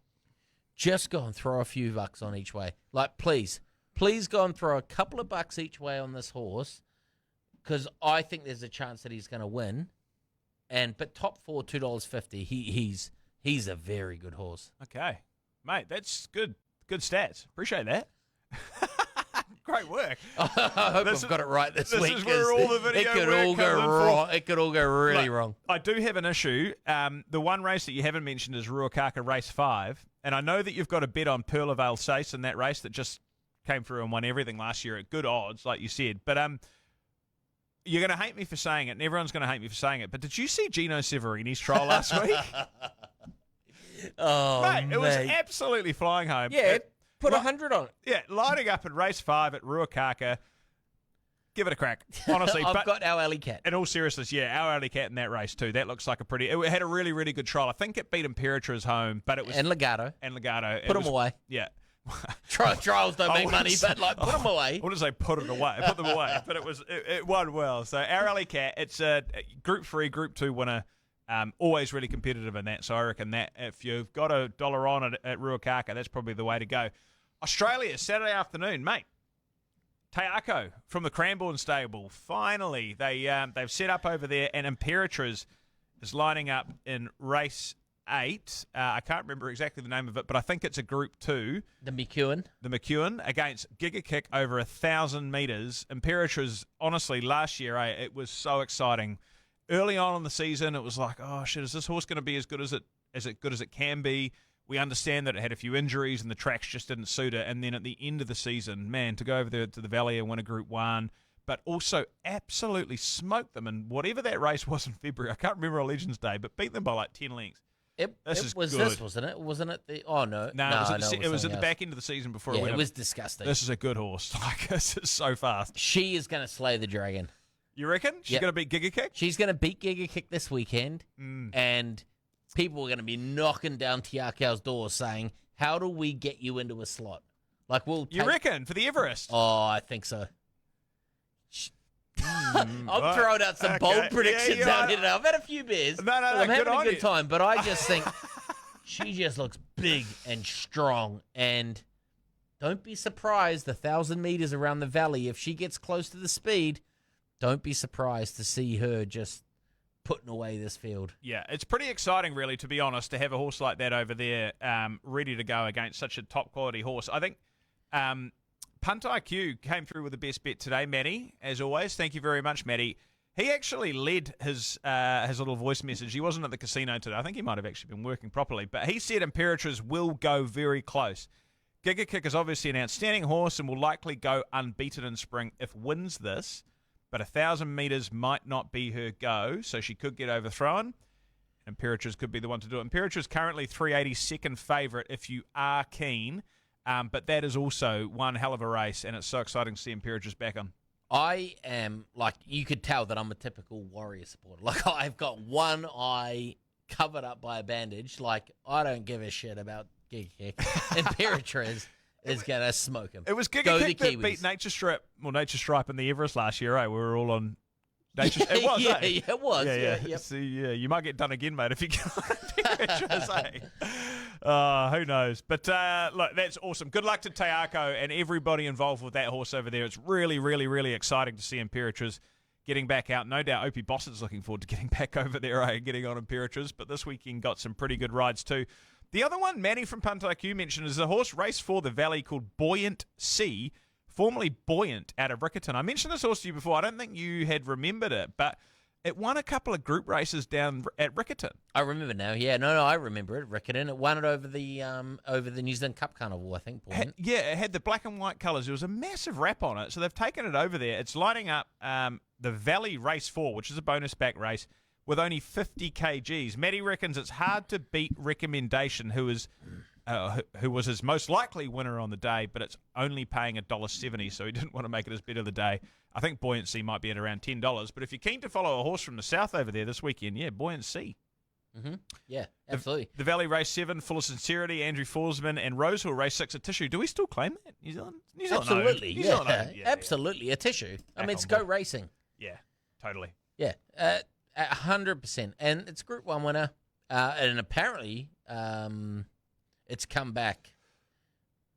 Just go and throw a few bucks on each way. Like, please go and throw a couple of bucks each way on this horse, because I think there's a chance that he's going to win. But top four, $2.50. He's a very good horse. Okay, mate, that's good. Good stats. Appreciate that. Great work. I hope I've got it right this week. This is where all the video it could work all go comes in wrong. It could all go really Look, wrong. I do have an issue. The one race that you haven't mentioned is Ruakaka Race 5. And I know that you've got a bet on Pearl of Alsace in that race that just came through and won everything last year at good odds, like you said. But you're going to hate me for saying it, and everyone's going to hate me for saying it. But did you see Gino Severini's trial last week? Oh, Mate, it was absolutely flying home. Yeah, put 100 on it. Yeah, lining up in race 5 at Ruakaka. Give it a crack, honestly. I've got our alley cat. In all seriousness, yeah, our alley cat in that race too. That looks like it had a really, really good trial. I think it beat Imperatriz home, but it was And Legato. Legato. Put them away. Yeah. Trials don't make money, but put them away. I wouldn't say put them away, put them away, but it won well. So our alley cat, it's a Group 3, Group 2 winner. Always really competitive in that. So I reckon that if you've got $1 on it at Ruakaka, that's probably the way to go. Australia, Saturday afternoon, mate. Teako from the Cranbourne stable. Finally, they've set up over there, and Imperatriz is lining up in race 8. I can't remember exactly the name of it, but I think it's a Group 2. The McEwen Against Giga Kick over 1,000 metres. Imperatriz, honestly, last year, it was so exciting. Early on in the season, it was like, oh shit, is this horse going to be as good as it can be? We understand that it had a few injuries and the tracks just didn't suit it. And then at the end of the season, man, to go over there to the Valley and win a Group 1, but also absolutely smoke them in whatever that race was in February. I can't remember on Legends Day, but beat them by like 10 lengths. This wasn't it? Wasn't it the? Oh no, it was at the back end of the season before. Yeah, it was disgusting. This is a good horse. Like, this is so fast. She is going to slay the dragon. You reckon she's going to beat Giga Kick? She's going to beat Giga Kick this weekend, and people are going to be knocking down Tiako's door saying, "How do we get you into a slot?" Like, you reckon for the Everest? Oh, I think so. I'm throwing out some bold predictions out here. I've had a few beers. No, I'm having a good time, but I just think she just looks big and strong. And don't be surprised 1,000 meters around the valley, if she gets close to the speed, don't be surprised to see her just putting away this field. Yeah, it's pretty exciting, really, to be honest, to have a horse like that over there ready to go against such a top-quality horse. I think Punt IQ came through with the best bet today, Matty, as always. Thank you very much, Matty. He actually led his little voice message. He wasn't at the casino today. I think he might have actually been working properly. But he said Imperatriz will go very close. Giga Kick is obviously an outstanding horse and will likely go unbeaten in spring if wins this. But 1,000 metres might not be her go, so she could get overthrown. Imperatriz could be the one to do it. Imperatriz currently 382nd favourite if you are keen. But that is also one hell of a race, and it's so exciting to see Imperatriz back on. I am, like, you could tell that I'm a typical Warrior supporter. Like, I've got one eye covered up by a bandage. Like, I don't give a shit about Giga Kick. Imperatriz is going to smoke him. It was Giga Kick that beat Nature Stripe in the Everest last year, right? We were all on Nature Stripe. It was, yeah, it was. Yeah. Yep. So, you might get done again, mate, if you get on Imperatriz, who knows? But look, that's awesome. Good luck to Teako and everybody involved with that horse over there. It's really, really, really exciting to see Imperatriz getting back out. No doubt Opie Bossett's looking forward to getting back over there and getting on Imperatriz. But this weekend got some pretty good rides too. The other one Manny from Punt IQ mentioned is a horse race for the Valley called Buoyant Sea, formerly Buoyant, out of Riccarton. I mentioned this horse to you before. I don't think you had remembered it, but it won a couple of group races down at Riccarton. I remember now. Yeah, no, I remember it. Riccarton. It won it over the New Zealand Cup Carnival, I think. It had the black and white colours. There was a massive wrap on it, so they've taken it over there. It's lining up the Valley Race 4, which is a bonus back race, with only 50 kgs. Matty reckons it's hard to beat Recommendation, who was his most likely winner on the day, but it's only paying $1.70, so he didn't want to make it his bet of the day. I think Buoyancy might be at around $10, but if you're keen to follow a horse from the south over there this weekend, yeah, Buoyancy. Mm-hmm. Yeah, absolutely. The Valley Race 7, Full of Sincerity, Andrew Forsman, and Rosehill Race 6, a tissue. Do we still claim that? New Zealand Absolutely, New Zealand yeah, owned. Yeah, absolutely. A tissue. I mean, it's on Go board. Racing. Yeah, totally. Yeah, 100%. And it's Group 1 winner. And apparently, it's come back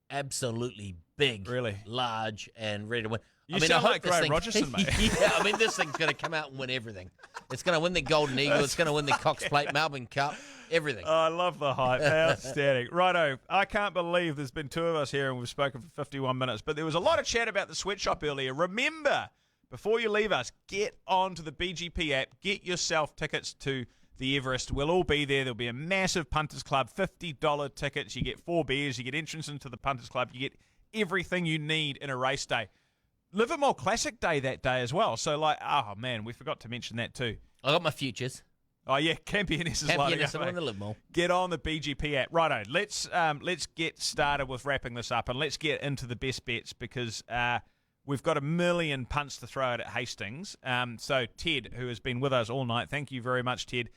absolutely big, Really? large, and ready to win. You sound like Graham Rogerson, mate. Yeah, I mean, this thing's going to come out and win everything. It's going to win the Golden Eagle. It's going to win the Cox Plate, Melbourne Cup, everything. Oh, I love the hype. Outstanding. Righto, I can't believe there's been two of us here and we've spoken for 51 minutes, but there was a lot of chat about the sweatshop earlier. Remember, before you leave us, get onto the BGP app, get yourself tickets to the Everest. We'll all be there. There'll be a massive Punters Club, $50 tickets. You get 4 beers, you get entrance into the Punters Club, you get everything you need in a race day. Livermore Classic Day that day as well. So, oh, man, we forgot to mention that too. I got my futures. Oh, yeah, Campioness is lighting up, and mate. the Livermore. Get on the BGP app. Righto, let's get started with wrapping this up and let's get into the best bets because we've got a million punts to throw out at Hastings. So, Ted, who has been with us all night, thank you very much, Ted.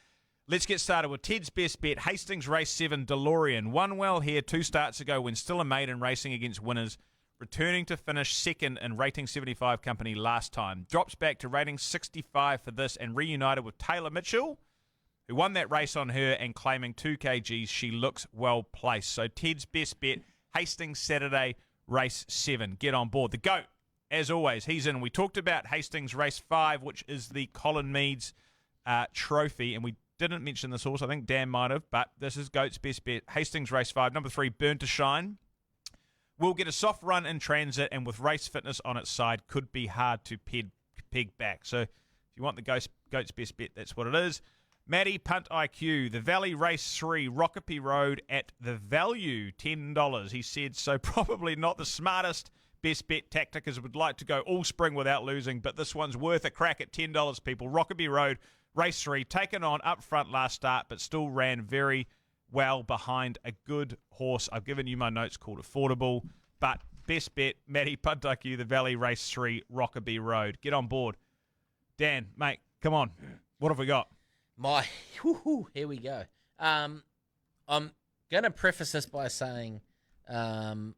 Let's get started with Ted's best bet, Hastings Race 7 DeLorean. Won well here 2 starts ago when still a maiden racing against winners. Returning to finish second in Rating 75 company last time. Drops back to Rating 65 for this and reunited with Taylor Mitchell, who won that race on her and claiming 2 kgs. She looks well placed. So Ted's best bet, Hastings Saturday Race 7. Get on board. The GOAT, as always, he's in. We talked about Hastings Race 5, which is the Colin Meads trophy, and we didn't mention this horse. I think Dan might have, but this is GOAT's best bet. Hastings Race 5. Number 3, Burn to Shine. Will get a soft run in transit and with race fitness on its side could be hard to peg back. So if you want the GOAT's best bet, that's what it is. Matty Punt IQ, the Valley Race 3, Rockaby Road at the value, $10. He said, so probably not the smartest best bet tactic as would like to go all spring without losing, but this one's worth a crack at $10, people. Rockaby Road, Race 3, taken on up front last start, but still ran very well behind a good horse. I've given you my notes called Affordable, but best bet, Matty Punt IQ, the Valley Race 3, Rockaby Road. Get on board. Dan, mate, come on. What have we got? Here we go. I'm going to preface this by saying, for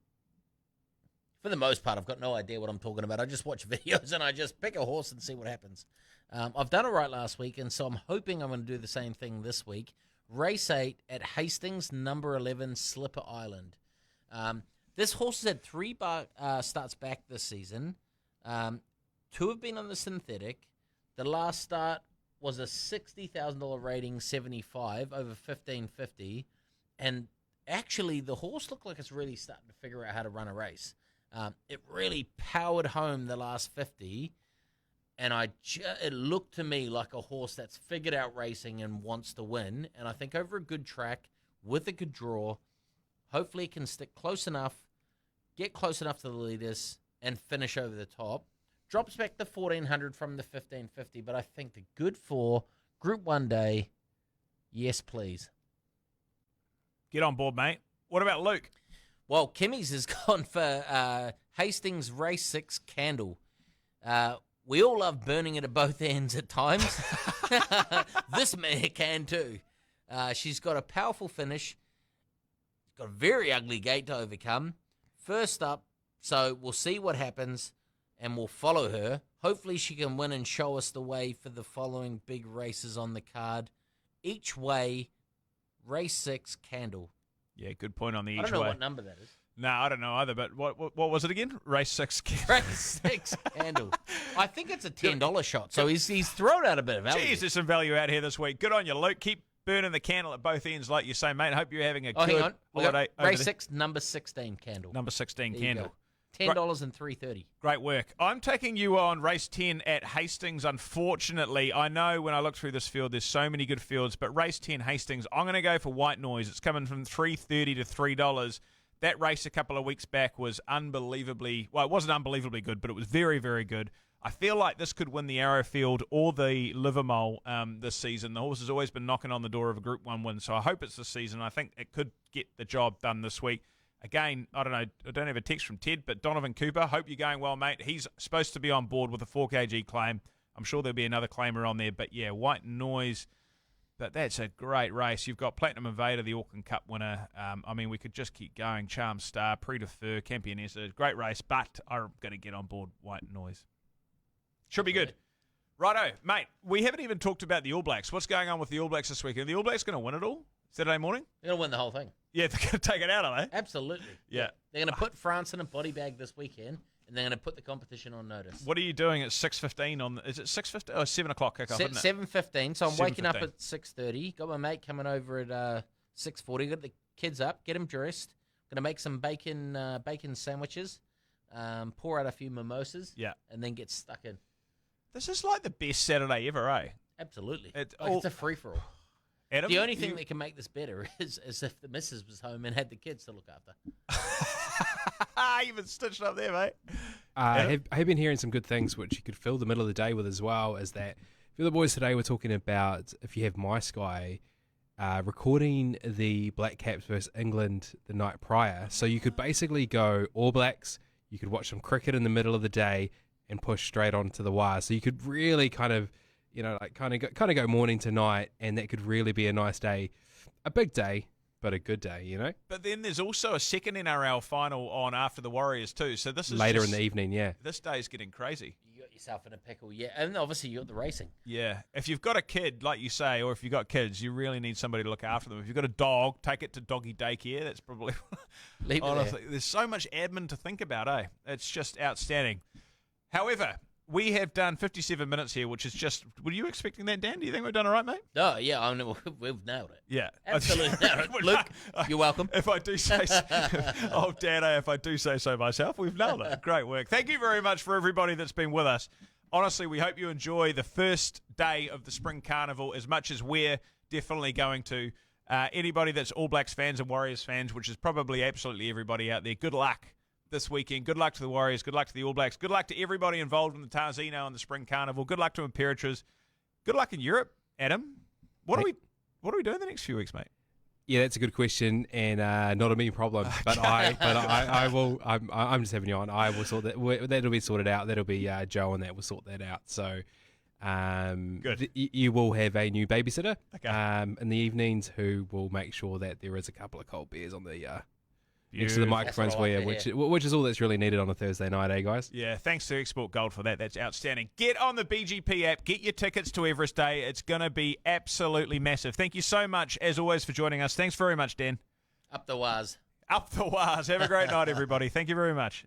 the most part, I've got no idea what I'm talking about. I just watch videos and I just pick a horse and see what happens. I've done it right last week, and so I'm hoping I'm going to do the same thing this week. Race 8 at Hastings, number 11, Slipper Island. This horse has had 3 starts back this season. 2 have been on the synthetic. The last start was a $60,000 rating, 75 over 1550, and actually the horse looked like it's really starting to figure out how to run a race. It really powered home the last 50. And it looked to me like a horse that's figured out racing and wants to win. And I think over a good track, with a good draw, hopefully it can stick close enough, get close enough to the leaders, and finish over the top. Drops back to 1,400 from the 1,550, but I think the good for Group 1 day, yes, please. Get on board, mate. What about Luke? Well, Kimmy's has gone for Hastings Race 6 Candle. We all love burning it at both ends at times. This mare can too. She's got a powerful finish. She's got a very ugly gate to overcome. First up, so we'll see what happens, and we'll follow her. Hopefully she can win and show us the way for the following big races on the card. Each way, Race 6 Candle. Yeah, good point on the each I don't know way. what number that is. No, I don't know either, but what was it again? Race 6 Race 6 Candle. I think it's a $10 shot, so he's thrown out a bit of value. Jeez, there's some value out here this week. Good on you, Luke. Keep burning the candle at both ends, like you say, mate. I hope you're having a good hang on. holiday. Race 6, number 16 Candle. Number 16 There you candle. go. $10 and $3.30. Great work. I'm taking you on race 10 at Hastings. Unfortunately, I know when I look through this field, there's so many good fields, but race 10 Hastings, I'm going to go for White Noise. It's coming from $3.30 to $3. That race a couple of weeks back was unbelievably, well, it wasn't unbelievably good, but it was very, very good. I feel like this could win the Arrowfield or the Livermore this season. The horse has always been knocking on the door of a Group 1 win, so I hope it's this season. I think it could get the job done this week. Again, I don't know, I don't have a text from Ted, but Donovan Cooper, hope you're going well, mate. He's supposed to be on board with a 4kg claim. I'm sure there'll be another claimer on there, but yeah, White Noise. But that's a great race. You've got Platinum Invader, the Auckland Cup winner. I mean, we could just keep going. Charm Star, Prix de Feu, Campionessa. Great race, but I'm going to get on board White Noise. Should be good. Righto, mate, we haven't even talked about the All Blacks. What's going on with the All Blacks this weekend? Are the All Blacks going to win it all Saturday morning? They're going to win the whole thing. Yeah, they're going to take it out, are they? Absolutely. Yeah. They're going to put France in a body bag this weekend, and they're going to put the competition on notice. What are you doing at 6:15 on? Is it 6:15? Oh, 7 o'clock kickoff, isn't it? 7:15. So I'm waking up 7:15. at 6:30. Got my mate coming over at 6:40. Got the kids up. Get them dressed. Going to make some bacon sandwiches. Pour out a few mimosas. Yeah. And then get stuck in. This is like the best Saturday ever, eh? Absolutely. It's It's a free for all. Adam, The only thing that can make this better is if the missus was home and had the kids to look after. You've been stitched up there, mate. I have been hearing some good things, which you could fill the middle of the day with as well, is that the other boys today were talking about, if you have My Sky, recording the Black Caps versus England the night prior. So you could basically go All Blacks, you could watch some cricket in the middle of the day and push straight on to the wire. So you could really kind of go morning to night, and that could really be a nice day. A big day, but a good day, you know? But then there's also a second NRL final on after the Warriors too. So this is Later just, in the evening, yeah. This day is getting crazy. You got yourself in a pickle, yeah. And obviously you got the racing. Yeah. If you've got a kid, like you say, or if you've got kids, you really need somebody to look after them. If you've got a dog, take it to doggy daycare. That's probably... Leave it Honestly, there's so much admin to think about, eh? It's just outstanding. However, we have done 57 minutes here, which is just... Were you expecting that, Dan? Do you think we've done all right, mate? Oh, yeah, I know, we've nailed it. Yeah. Absolutely nailed it. Luke, you're welcome. If I do say so, oh, Dano, if I do say so myself, we've nailed it. Great work. Thank you very much for everybody that's been with us. Honestly, we hope you enjoy the first day of the Spring Carnival as much as we're definitely going to. Anybody that's All Blacks fans and Warriors fans, which is probably absolutely everybody out there, good luck this weekend. Good luck to the Warriors. Good luck to the All Blacks. Good luck to everybody involved in the Tarzino and the Spring Carnival. Good luck to Imperatriz. Good luck in Europe, Adam. What are we doing the next few weeks, mate? Yeah, that's a good question, and not a me problem. But I will. I'm just having you on. I will sort that. That'll be sorted out. That'll be Joe, and that will sort that out. So, Good. You will have a new babysitter. Okay. In the evenings, who will make sure that there is a couple of cold beers on the next to the microphones That's what I for like you, to which is all that's really needed on a Thursday night, eh, guys? Yeah, thanks to Export Gold for that. That's outstanding. Get on the BGP app. Get your tickets to Everest Day. It's going to be absolutely massive. Thank you so much, as always, for joining us. Thanks very much, Dan. Up the waz. Up the wires. Have a great night, everybody. Thank you very much.